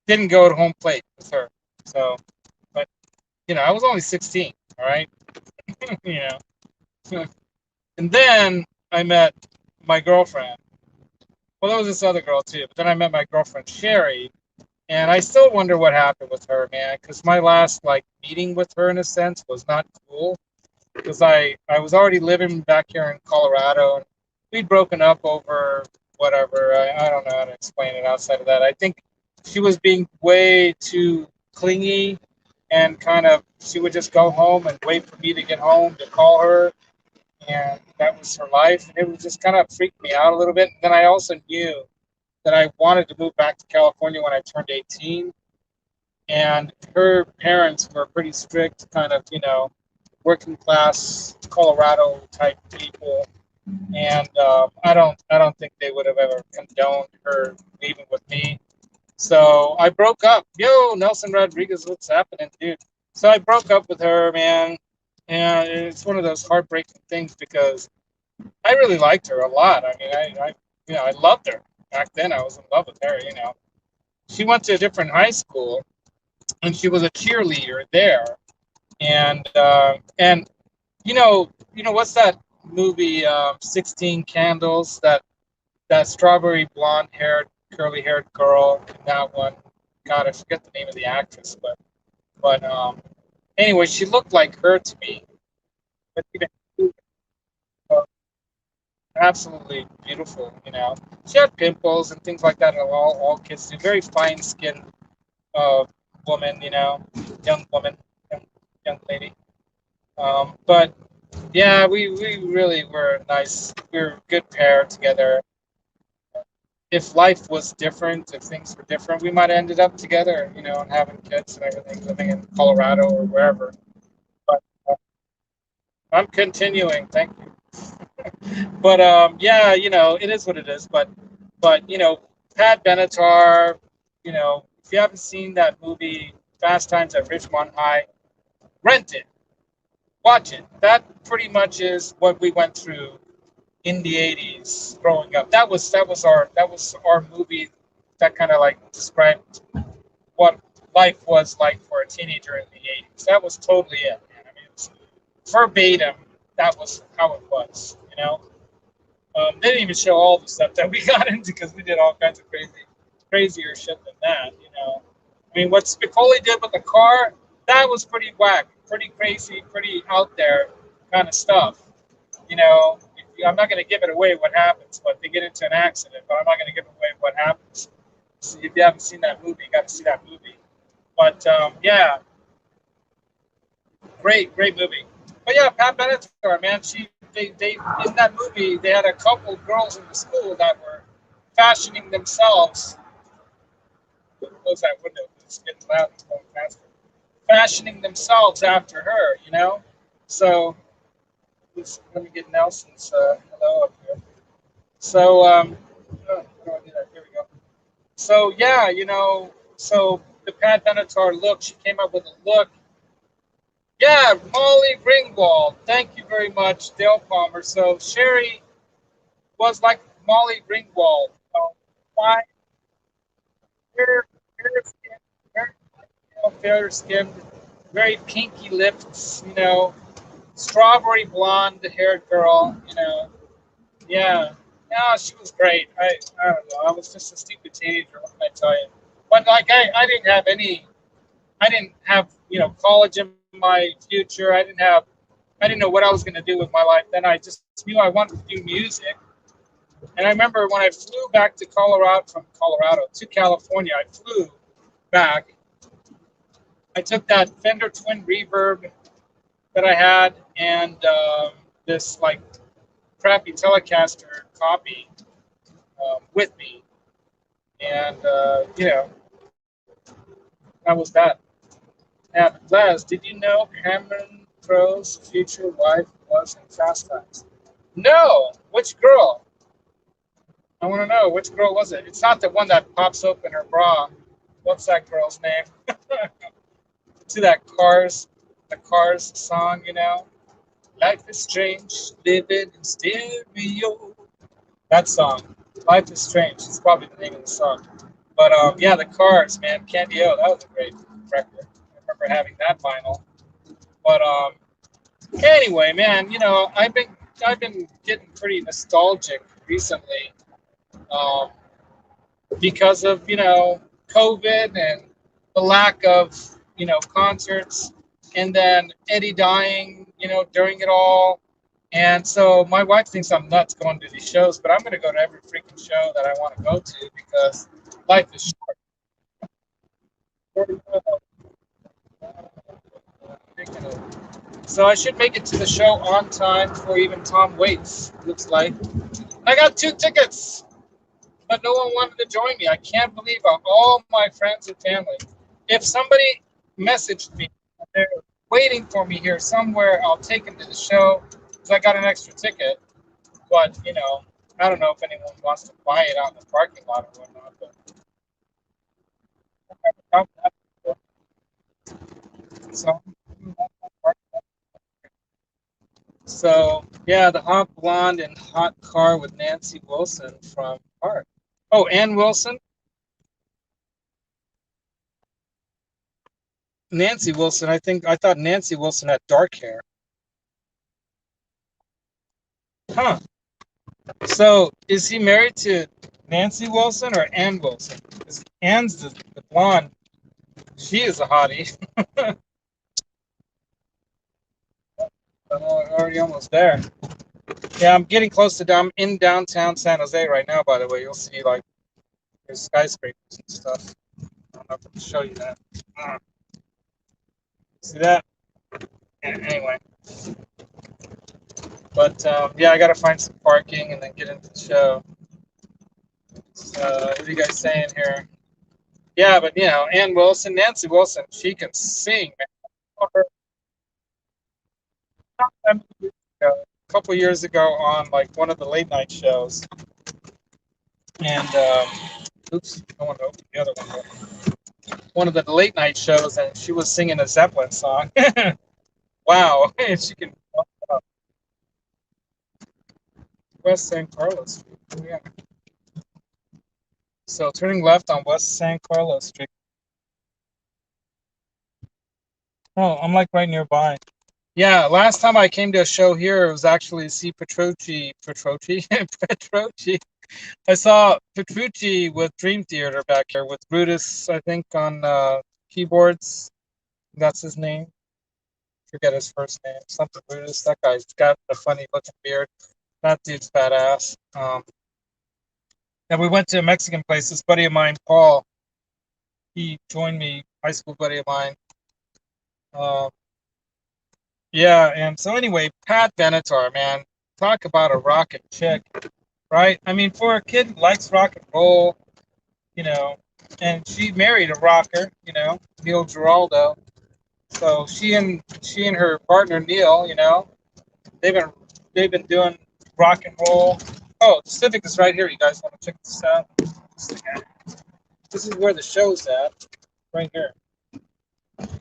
didn't go to home plate with her. So, but you know, I was only 16. All right, you know. And then I met my girlfriend. Well, there was this other girl too, but then I met my girlfriend Sherry, and I still wonder what happened with her, man. Because my last like meeting with her, in a sense, was not cool. Because I was already living back here in Colorado, and we'd broken up over whatever. I don't know how to explain it outside of that. I think she was being way too clingy, and kind of she would just go home and wait for me to get home to call her, and that was her life. And it was just kind of freaked me out a little bit. And then I also knew that I wanted to move back to California when I turned 18, and her parents were pretty strict, kind of, you know, working class Colorado type people, and I don't think they would have ever condoned her leaving with me. So I broke up. Yo, Nelson Rodriguez, what's happening, dude? So I broke up with her, man, and it's one of those heartbreaking things because I really liked her a lot. I mean, I you know, I loved her back then. I was in love with her. You know, she went to a different high school, and she was a cheerleader there, and you know what's that movie 16 Candles, that strawberry blonde haired curly haired girl in that one God, I forget the name of the actress, but anyway, she looked like her to me. But absolutely beautiful, you know. She had pimples and things like that. All kids do. Very fine skinned uh, woman, you know, young woman, young lady. But yeah, we really were a nice. We were a good pair together. If life was different, if things were different, we might have ended up together, you know, and having kids and everything, living in Colorado or wherever. But I'm continuing. Thank you. But yeah, you know, it is what it is. But you know, Pat Benatar, you know, if you haven't seen that movie Fast Times at Ridgemont High, rent it, watch it. That pretty much is what we went through in the '80s growing up. That was our movie that kind of like described what life was like for a teenager in the '80s. That was totally it, man. I mean, it was verbatim. That was how it was, you know. They didn't even show all the stuff that we got into because we did all kinds of crazier shit than that. You know, I mean, what Spicoli did with the car, that was pretty whack, pretty crazy, pretty out there kind of stuff. You know, I'm not going to give it away what happens, but they get into an accident. But I'm not going to give away what happens. So if you haven't seen that movie, you got to see that movie. But yeah, great movie. But yeah, Pat Benatar, man, they in that movie they had a couple girls in the school that were fashioning themselves. Close that window. It's getting loud. It's going faster. Fashioning themselves after her, you know. So let me get Nelson's hello up here. So oh, how do I do that? Here we go. So yeah, you know, so the Pat Benatar look, she came up with a look. Yeah, Molly Ringwald. Thank you very much, Dale Palmer. So Sherry was like Molly Ringwald. Fine, fair, fair skinned, very, fair skinned, very pinky lips, you know, strawberry blonde haired girl, you know. Yeah. Yeah, she was great. I don't know. I was just a stupid teenager, what can I tell you? But like I didn't have any I didn't have, you know, college in my future. I didn't know what I was going to do with my life. Then I just knew I wanted to do music. And I remember when I flew back to Colorado, from Colorado to California, I flew back. I took that Fender Twin Reverb that I had and this like crappy Telecaster copy with me. And, you know, that was that. And Laz, did you know Cameron Crowe's future wife was in Fast Times? No. Which girl? I want to know which girl was it. It's not the one that pops open her bra. What's that girl's name? To that the Cars song, you know. Life is strange, living in stereo. That song, Life is Strange. It's probably the name of the song. But yeah, the Cars, man, Candy O, that was a great record. I remember having that vinyl. But anyway, man, you know, I've been getting pretty nostalgic recently, um, because of, you know, COVID and the lack of, you know, concerts, and then Eddie dying, you know, during it all. And so my wife thinks I'm nuts going to these shows, but I'm going to go to every freaking show that I want to go to because life is short. So I should make it to the show on time before even Tom waits, looks like. I got 2 tickets, but no one wanted to join me. I can't believe all my friends and family. If somebody messaged me, they're waiting for me here somewhere, I'll take them to the show because I got an extra ticket. But, you know, I don't know if anyone wants to buy it out in the parking lot or whatnot. But so, so yeah, the hot blonde and hot car with Nancy Wilson from Heart. Oh, Ann Wilson. Nancy Wilson. I thought Nancy Wilson had dark hair. Huh. So is he married to Nancy Wilson or Ann Wilson? 'Cause Ann's the blonde She is a hottie. Already almost there. Yeah, I'm getting close to. I'm in downtown San Jose right now. By the way, you'll see like there's skyscrapers and stuff. I don't know if I can show you that. See that? Yeah, anyway, but yeah, I gotta find some parking and then get into the show. So, what are you guys saying here? Yeah, but you know, Ann Wilson, Nancy Wilson, she can sing, man. A couple years ago on like one of the late night shows, and oops, I want to open the other one. One of the late night shows, and she was singing a Zeppelin song. Wow, she can. West San Carlos Street. Oh, yeah. So turning left on West San Carlos Street. Oh, I'm like right nearby. Yeah, last time I came to a show here, it was actually see Petrucci. Petrucci. I saw Petrucci with Dream Theater back here with Brutus, I think, on keyboards. That's his name. Forget his first name. Something Brutus. That guy's got a funny looking beard. That dude's badass. And we went to a Mexican place. This buddy of mine, Paul, he joined me, high school buddy of mine. Yeah, and so anyway, Pat Benatar, man, talk about a rocket chick, right? I mean, for a kid who likes rock and roll, you know, and she married a rocker, you know, Neil Giraldo. So she and her partner Neil, you know, they've been they've been doing rock and roll. Oh, the Civic is right here. You guys want to check this out? This is where the show's at, right here. You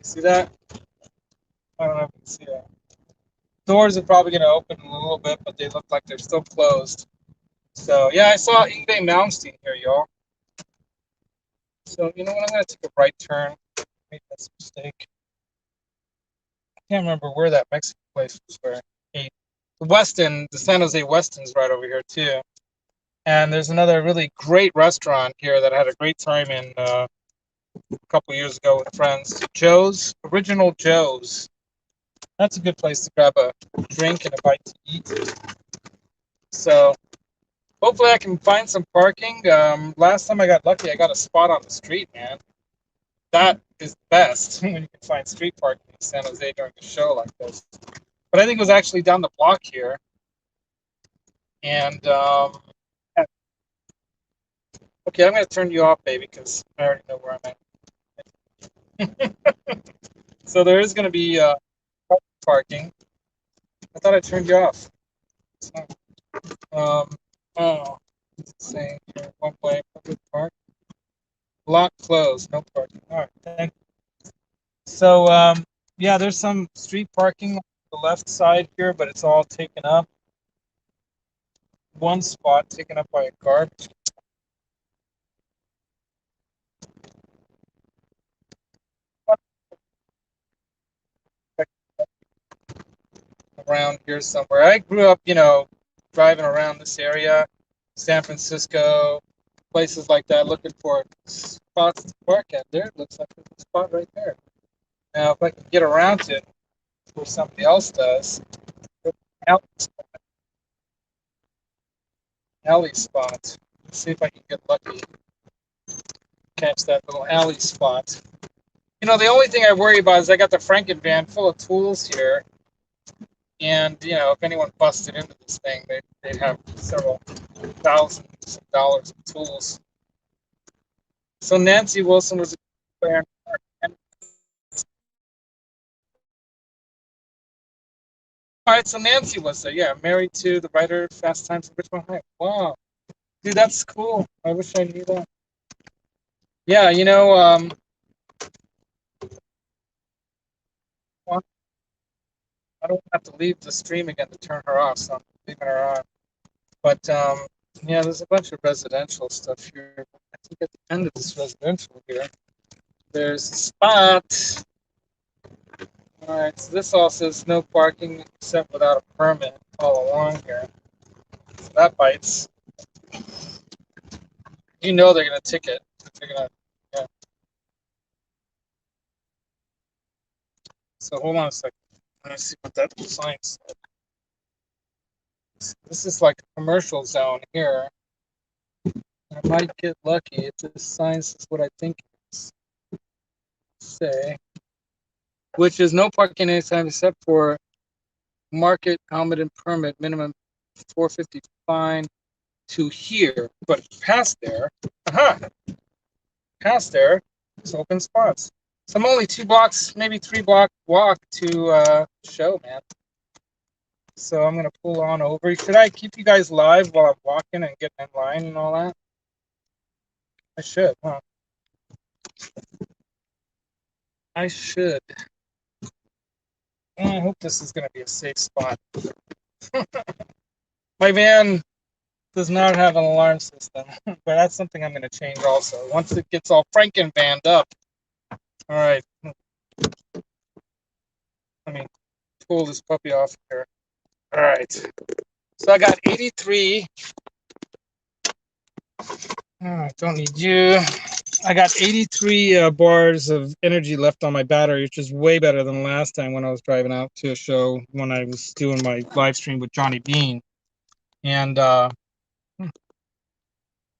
see that? I don't know if you can see that. Doors are probably going to open in a little bit, but they look like they're still closed. So yeah, I saw Yngwie Malmsteen here, y'all. So you know what? I'm going to take a right turn. Made this mistake. I can't remember where that Mexican place was. Where the Westin, the San Jose Westin's right over here too. And there's another really great restaurant here that I had a great time in a couple years ago with friends. Joe's, Original Joe's. That's a good place to grab a drink and a bite to eat. So hopefully I can find some parking. Last time I got lucky, I got a spot on the street, man. That is the best when you can find street parking in San Jose during a show like this. But I think it was actually down the block here. And okay, I'm going to turn you off, baby, because I already know where I'm at. So there is going to be parking. I thought I turned you off. Oh, it's saying here, one way, public park. Block closed, no parking. All right, thank you. So, yeah, there's some street parking on the left side here, but it's all taken up. One spot taken up by a garbage. Around here somewhere. I grew up, you know, driving around this area, San Francisco, places like that, looking for spots to park at. There, it looks like there's a spot right there. Now, if I can get around to it before somebody else does, alley spot. Let's see if I can get lucky. Catch that little alley spot. You know, the only thing I worry about is I got the Franken van full of tools here. And, you know, if anyone busted into this thing, they'd have several thousands of dollars of tools. So Nancy Wilson was a player. All right, so Nancy was there. Yeah, married to the writer Fast Times at Richmond High. Wow. Dude, that's cool. I wish I knew that. Yeah, you know, I don't have to leave the stream again to turn her off, so I'm leaving her on. But yeah, there's a bunch of residential stuff here. I think at the end of this residential here, there's a spot. All right, so this all says no parking except without a permit all along here. So that bites. You know they're gonna ticket. They're gonna, yeah. So hold on a second. Let me see what that sign said. This is like a commercial zone here. I might get lucky if this sign says what I think it's say, which is no parking anytime except for market, helmet, and permit, minimum $4.50 fine to here. But past there, past there is open spots. So I'm only 2 blocks, maybe 3 block walk to show, man. So I'm gonna pull on over. Should I keep you guys live while I'm walking and getting in line and all that? I should, huh? I should. I hope this is gonna be a safe spot. My van does not have an alarm system, but that's something I'm gonna change also. Once it gets all Franken banned up. All right. Let me pull this puppy off here. All right. So I got 83. I don't need you. I got 83 bars of energy left on my battery, which is way better than last time when I was driving out to a show when I was doing my live stream with Johnny Bean. And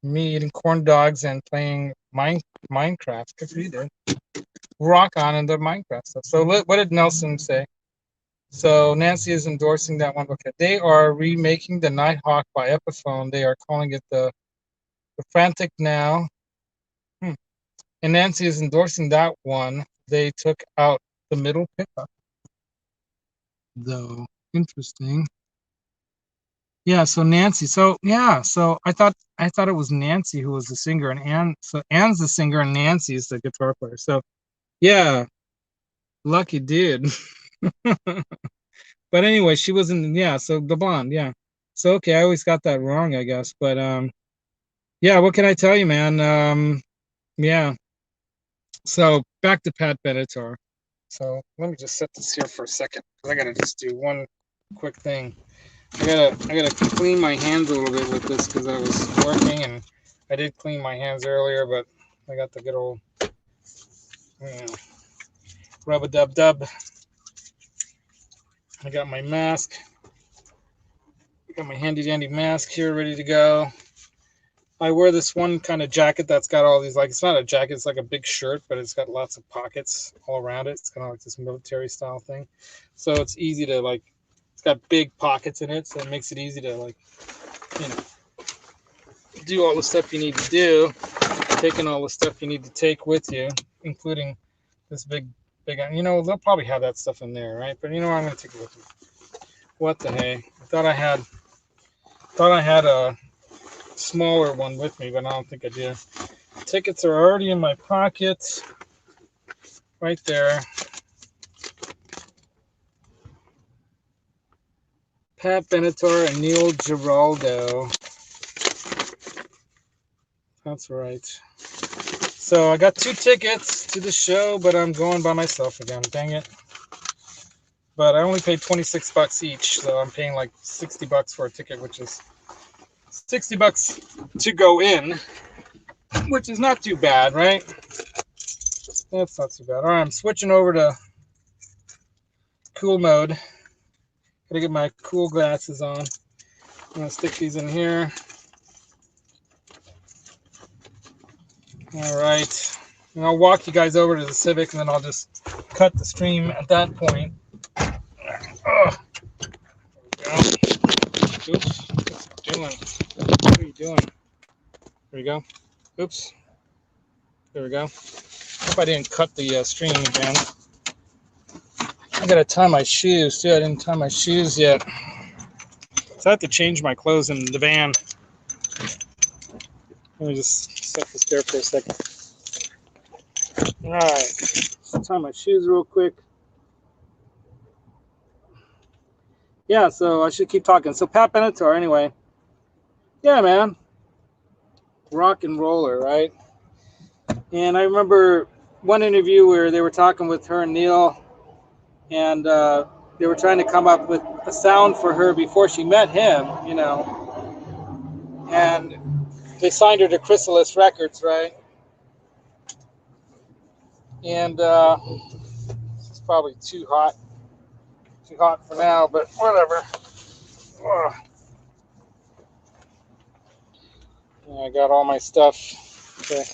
me eating corn dogs and playing Minecraft. Good for you, dude. Rock on in the Minecraft stuff. So what did Nelson say? So Nancy is endorsing that one. Okay, they are remaking the Nighthawk by Epiphone. They are calling it the Frantic now. And Nancy is endorsing that one. They took out the middle pickup, though. Interesting. Yeah. So Nancy. So yeah. So I thought it was Nancy who was the singer, and Ann's the singer, and Nancy is the guitar player. So yeah, lucky dude. But anyway, she wasn't. Yeah. So the blonde. Yeah. So okay, I always got that wrong, I guess. But yeah. What can I tell you, man? Yeah. So back to Pat Benatar. So let me just set this here for a second because I gotta just do one quick thing. I gotta clean my hands a little bit with this because I was working and I did clean my hands earlier, but I got the good old rub-a-dub-dub. I got my mask. I got my handy-dandy mask here ready to go. I wear this one kind of jacket that's got all these, like, it's not a jacket, it's like a big shirt, but it's got lots of pockets all around it. It's kind of like this military style thing. So it's easy to, like, it's got big pockets in it, so it makes it easy to, like, you know, do all the stuff you need to do, taking all the stuff you need to take with you, including this big, you know, they'll probably have that stuff in there, right? But you know, I'm going to take it with me. What the hey? I thought I had a smaller one with me, but I don't think I do. Tickets are already in my pocket, right there. Pat Benatar and Neil Giraldo. That's right. So I got 2 tickets to the show, but I'm going by myself again. Dang it. But I only paid $26 each, so I'm paying like $60 for a ticket, which is $60 to go in, which is not too bad, right? That's not too bad. All right, I'm switching over to cool mode. Gotta get my cool glasses on. I'm gonna stick these in here. All right. And I'll walk you guys over to the Civic, and then I'll just cut the stream at that point. Oh. Oops. What's it doing? What are you doing? There we go. Oops. There we go. Hope I didn't cut the stream again. I gotta tie my shoes too. I didn't tie my shoes yet. So I have to change my clothes in the van. Let me just set this there for a second. All right. Let's tie my shoes real quick. Yeah, so I should keep talking. So Pat Benatar, anyway. Yeah, man. Rock and roller, right? And I remember one interview where they were talking with her and Neil, and they were trying to come up with a sound for her before she met him, you know. And they signed her to Chrysalis Records, right? And probably too hot for now, but whatever. Ugh. I got all my stuff. Okay,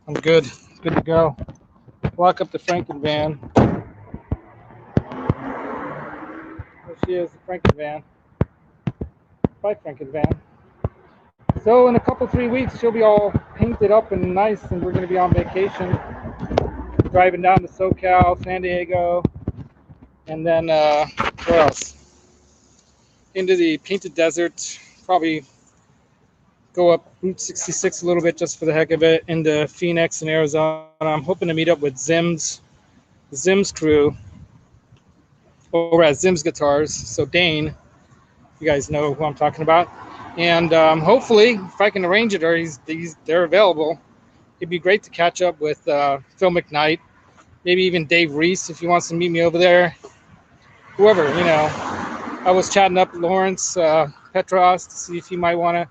I'm good to go. Walk up the Franken van. There she is, the Franken van. Bye, Franken van. So in a couple, 3 weeks, she'll be all painted up and nice, and we're going to be on vacation, driving down to SoCal, San Diego, and then where else? Into the Painted Desert. Probably go up Route 66 a little bit just for the heck of it, into Phoenix and Arizona. I'm hoping to meet up with Zim's crew over at Zim's Guitars. So Dane, you guys know who I'm talking about. And hopefully, if I can arrange it, or they're available, it'd be great to catch up with Phil McKnight, maybe even Dave Reese if he wants to meet me over there. Whoever, you know. I was chatting up Lawrence Petros to see if he might want to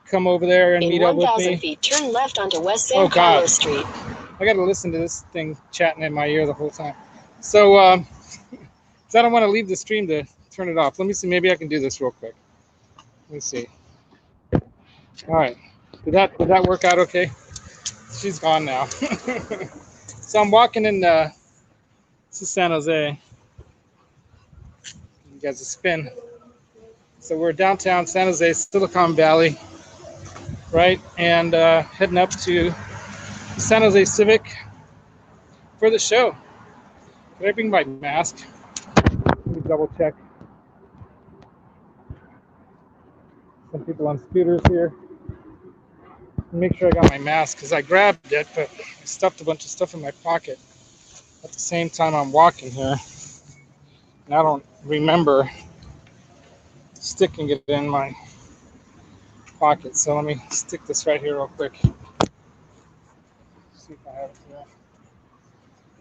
come over there and meet up with me. 1,000 feet, turn left onto West San Carlos Street. I got to listen to this thing chatting in my ear the whole time. So, I don't want to leave the stream to turn it off. Let me see. Maybe I can do this real quick. Let me see. All right. Did that work out okay? She's gone now. So I'm walking in. This is San Jose. You guys a spin. So we're downtown San Jose, Silicon Valley, right? And heading up to San Jose Civic for the show. Did I bring my mask? Let me double check. Some people on scooters here. Make sure I got my mask because I grabbed it, but I stuffed a bunch of stuff in my pocket at the same time I'm walking here. And I don't remember sticking it in my pocket. So let me stick this right here real quick. See if I have it here.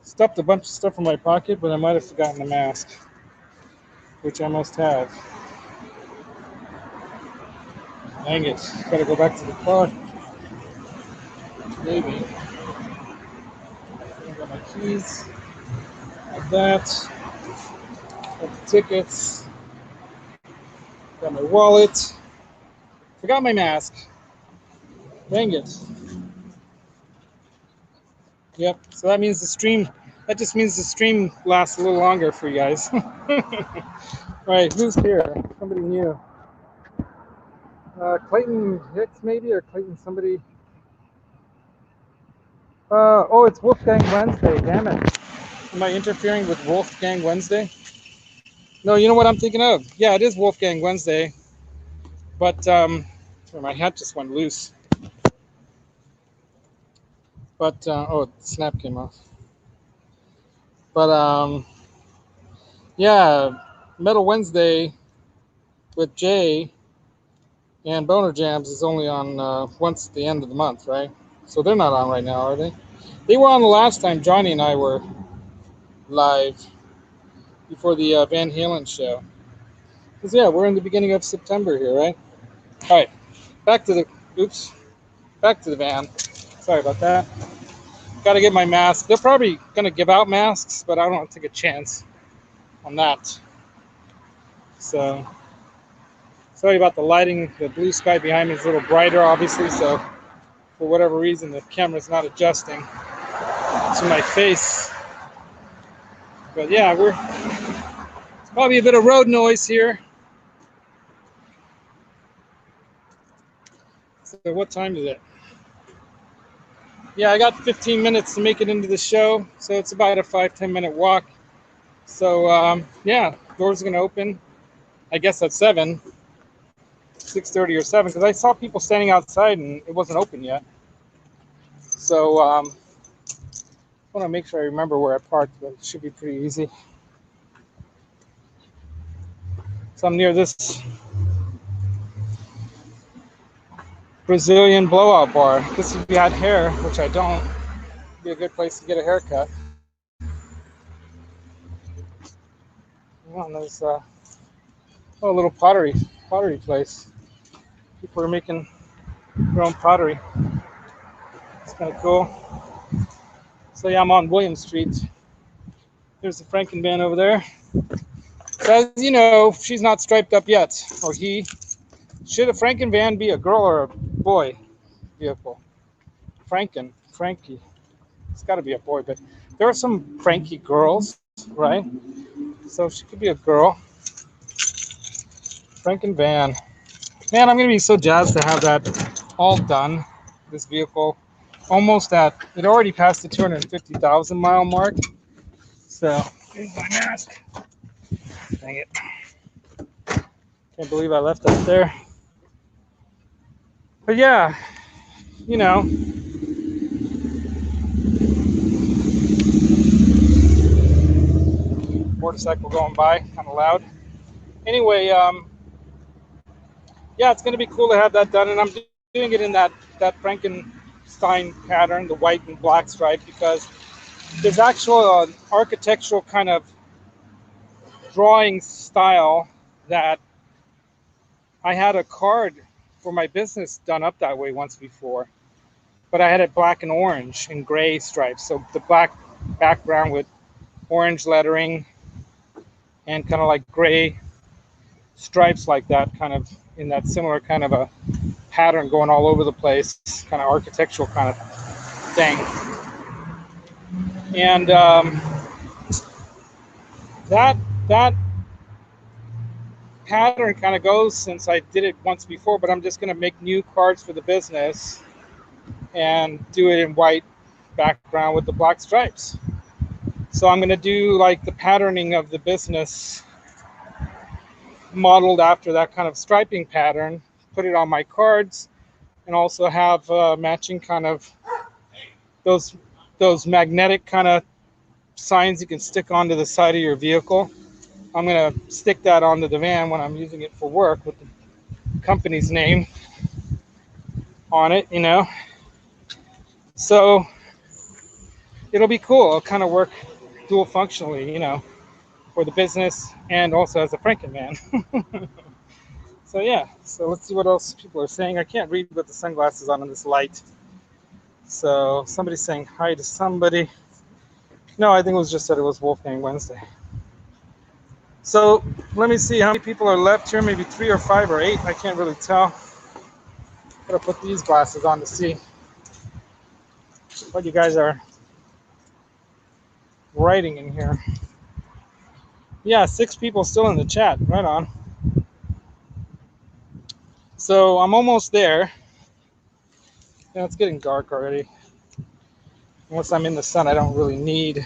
Stuffed a bunch of stuff in my pocket, but I might have forgotten the mask, which I must have. Dang it. Gotta go back to the car. Maybe. I got my keys. Like that. Got the tickets. Got my wallet. Forgot my mask. Dang it. Yep. So that means the stream. That just means the stream lasts a little longer for you guys. Right. Who's here? Somebody new. Clayton Hicks, maybe, or Clayton somebody. Oh, it's Wolfgang Wednesday. Damn it. Am I interfering with Wolfgang Wednesday? No, you know what I'm thinking of? Yeah, it is Wolfgang Wednesday. But my hat just went loose. But oh, the snap came off. But yeah, Metal Wednesday with Jay and Boner Jams is only on once at the end of the month, right? So they're not on right now, are they? They were on the last time Johnny and I were live before the Van Halen show. Because yeah, we're in the beginning of September here, right? All right, back to the van. Sorry about that. Got to get my mask. They're probably going to give out masks, but I don't want to take a chance on that. So, sorry about the lighting. The blue sky behind me is a little brighter, obviously, so for whatever reason, the camera's not adjusting to my face. But yeah, it's probably a bit of road noise here. So what time is it? Yeah, I got 15 minutes to make it into the show, so it's about a 5-10 minute walk. So yeah, doors are gonna open, I guess at 6:30 or 7, because I saw people standing outside and it wasn't open yet. So I want to make sure I remember where I parked, but it should be pretty easy. So I'm near this Brazilian blowout bar. This if you had hair, which I don't, would be a good place to get a haircut. And there's a little pottery place. People are making their own pottery. It's kind of cool. So yeah, I'm on William Street. There's the Franken van over there. So as you know, she's not striped up yet, or he. Should a Franken van be a girl or a boy vehicle? Frankie. It's got to be a boy, but there are some Frankie girls, right? So she could be a girl. Franken van. Man, I'm gonna be so jazzed to have that all done. This vehicle, almost at. It already passed the 250,000 mile mark. So here's my mask. Dang it! Can't believe I left that there. But yeah, you know, motorcycle going by, kind of loud. Anyway, yeah, it's gonna be cool to have that done, and I'm doing it in that Frankenstein pattern, the white and black stripe, because there's actual architectural kind of drawing style that I had a card for my business done up that way once before, but I had it black and orange and gray stripes. So the black background with orange lettering and kind of like gray stripes like that, kind of in that similar kind of a pattern going all over the place, kind of architectural kind of thing. And that pattern kind of goes since I did it once before, but I'm just going to make new cards for the business and do it in white background with the black stripes. So I'm going to do like the patterning of the business modeled after that kind of striping pattern, put it on my cards, and also have matching kind of those magnetic kind of signs you can stick onto the side of your vehicle. I'm going to stick that onto the van when I'm using it for work with the company's name on it, you know. So it'll be cool. It'll kind of work dual functionally, you know, for the business and also as a Franken man. So yeah, so let's see what else people are saying. I can't read with the sunglasses on in this light. So somebody's saying hi to somebody. No, I think it was just that it was Wolfgang Wednesday. So let me see how many people are left here. Maybe 3 or 5 or 8. I can't really tell. Gotta put these glasses on to see what you guys are writing in here. Yeah, 6 people still in the chat. Right on. So I'm almost there. Yeah, it's getting dark already. Once I'm in the sun, I don't really need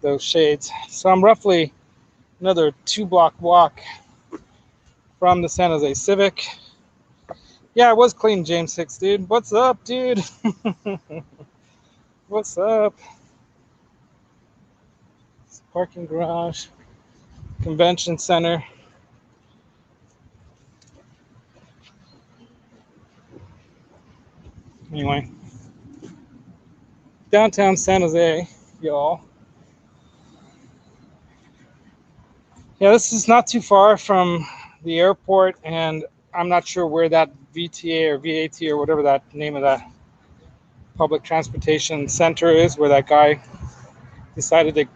those shades. So I'm roughly another 2-block walk from the San Jose Civic. Yeah, it was clean, James 6, dude. What's up, dude? What's up? Parking garage, convention center. Anyway, downtown San Jose, y'all. Yeah, this is not too far from the airport, and I'm not sure where that VTA or VAT or whatever that name of that public transportation center is, where that guy decided to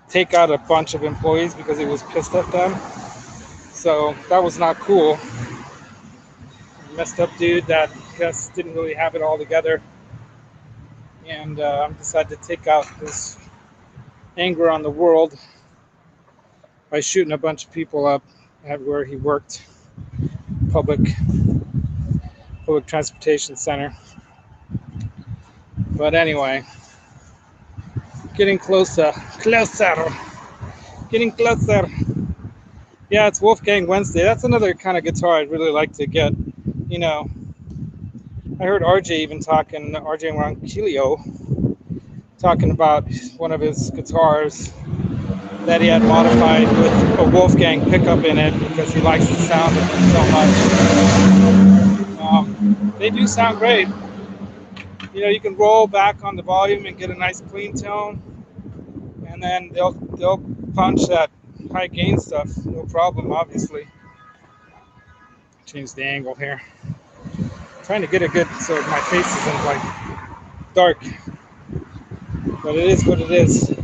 take out a bunch of employees because he was pissed at them. So that was not cool. Messed up dude that I guess didn't really have it all together, and decided to take out his anger on the world by shooting a bunch of people up at where he worked, public transportation center. But anyway, getting closer. Getting closer. Yeah, it's Wolfgang Wednesday. That's another kind of guitar I'd really like to get. You know, I heard RJ even talking, RJ Ronquillo, talking about one of his guitars that he had modified with a Wolfgang pickup in it because he likes the sound of it so much. They do sound great. You know, you can roll back on the volume and get a nice clean tone, and then they'll punch that high gain stuff, no problem, obviously. Change the angle here. Trying to get it good so my face isn't like dark. But it is what it is.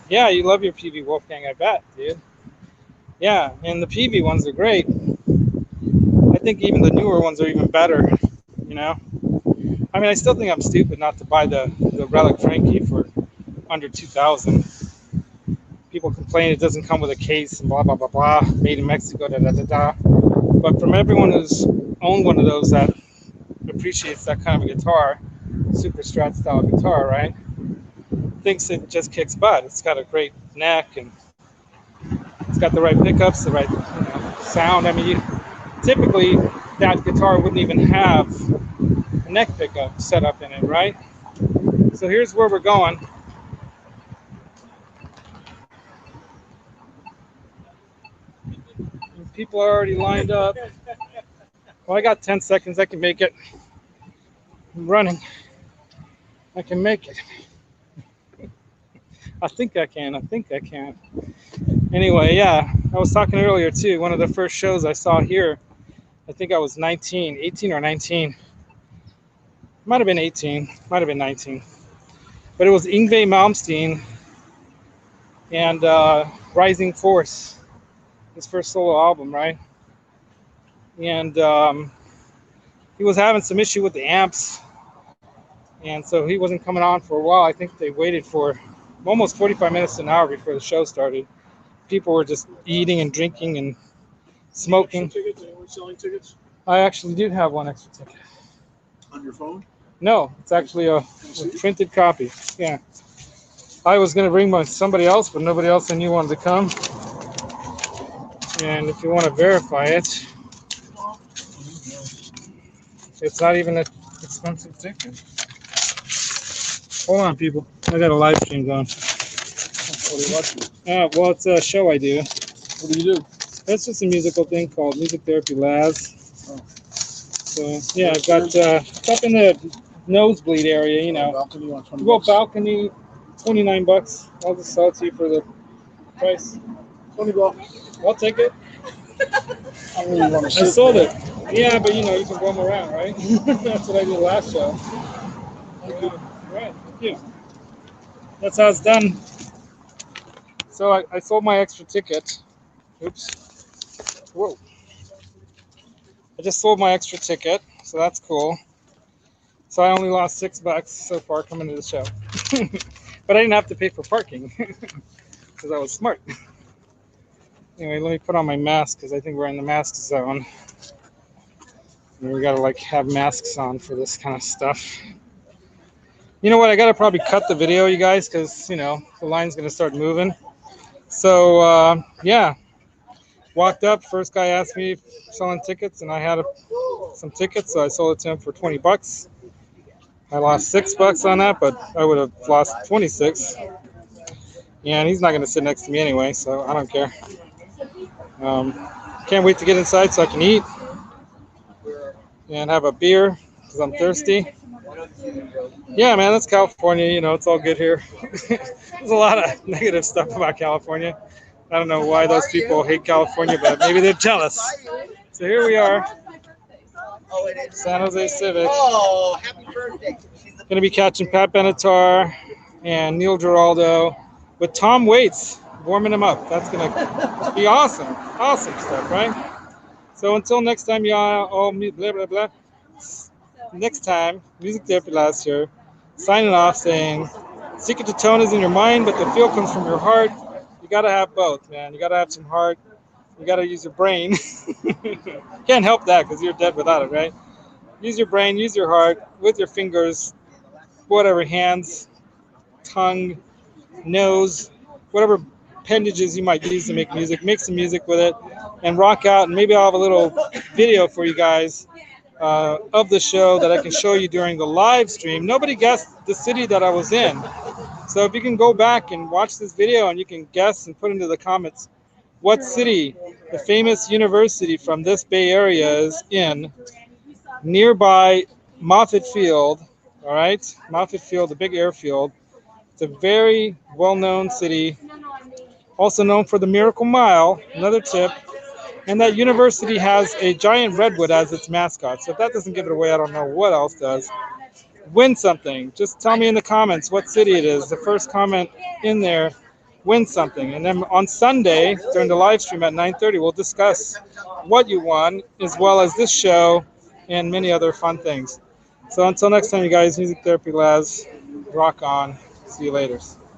Yeah, you love your PV Wolfgang, I bet, dude. Yeah, and the PV ones are great. I think even the newer ones are even better, you know? I mean, I still think I'm stupid not to buy the Relic Frankie for under 2,000. People complain it doesn't come with a case and blah, blah, blah, blah, made in Mexico, da, da, da, da. But from everyone who's owned one of those that appreciates that kind of a guitar, super strat style guitar, right? Thinks it just kicks butt. It's got a great neck and it's got the right pickups, the right sound. I mean, typically that guitar wouldn't even have a neck pickup set up in it, right? So here's where we're going. People are already lined up. Well, I got 10 seconds. I can make it. I'm running. I can make it. I think I can. I think I can. Anyway, yeah, I was talking earlier too. One of the first shows I saw here, I think I was 19, 18 or 19. Might have been 18, might have been 19. But it was Yngwie Malmsteen and Rising Force, his first solo album, right? And he was having some issue with the amps, and so he wasn't coming on for a while. I think they waited for almost 45 minutes to an hour before the show started. People were just eating and drinking and smoking. Tickets? Anyone selling tickets? I actually did have one extra ticket. On your phone? No, it's actually a printed copy. Yeah. I was going to bring somebody else, but nobody else I knew wanted to come. And if you want to verify it, it's not even an expensive ticket. Hold on, people. I got a live stream going. What are you watching? Well, it's a show I do. What do you do? It's just a musical thing called MusicTherapyLaz. Oh. So, yeah, I've got up in the nosebleed area, you know. Balcony on 20 Well, bucks. balcony, $29. I'll just sell it to you for the price. 20 bucks. I'll take it. I don't really want to I sit sold there. it. Yeah, but you know, you can roam around, right? That's what I did last show. Right, thank you. That's how it's done. So I sold my extra ticket. Oops. Whoa. I just sold my extra ticket, so that's cool. So I only lost $6 so far coming to the show. But I didn't have to pay for parking because I was smart. Anyway, let me put on my mask because I think we're in the mask zone. And we gotta like have masks on for this kind of stuff. You know what? I gotta probably cut the video, you guys, because you know the line's gonna start moving. So yeah, walked up. First guy asked me selling tickets, and I had some tickets, so I sold it to him for $20. I lost $6 on that, but I would have lost 26. And he's not gonna sit next to me anyway, so I don't care. Can't wait to get inside so I can eat and have a beer because I'm thirsty. Yeah, man, that's California. You know, it's all good here. There's a lot of negative stuff about California. I don't know why those people hate California, but maybe they're jealous. So here we are, San Jose Civic. Oh, happy birthday. Going to be catching Pat Benatar and Neil Giraldo with Tom Waits warming him up. That's going to be awesome. Awesome stuff, right? So until next time, y'all, all blah, blah, blah. Next time, Music Therapy Laz here, signing off saying, secret to tone is in your mind, but the feel comes from your heart. You got to have both, man. You got to have some heart. You got to use your brain. Can't help that because you're dead without it, right? Use your brain, use your heart with your fingers, whatever, hands, tongue, nose, whatever appendages you might use to make music. Make some music with it and rock out. And maybe I'll have a little video for you guys of the show that I can show you during the live stream. Nobody guessed the city that I was in. So if you can go back and watch this video and you can guess and put into the comments what city the famous university from this Bay Area is in, nearby Moffett Field, all right? Moffett Field, the big airfield. It's a very well-known city, also known for the Miracle Mile, another tip. And that university has a giant redwood as its mascot. So if that doesn't give it away, I don't know what else does. win something. Just tell me in the comments what city it is. The first comment in there wins something. And then on Sunday, during the live stream at 9:30, we'll discuss what you won, as well as this show and many other fun things. So until next time, you guys, Music Therapy Laz, rock on. See you later.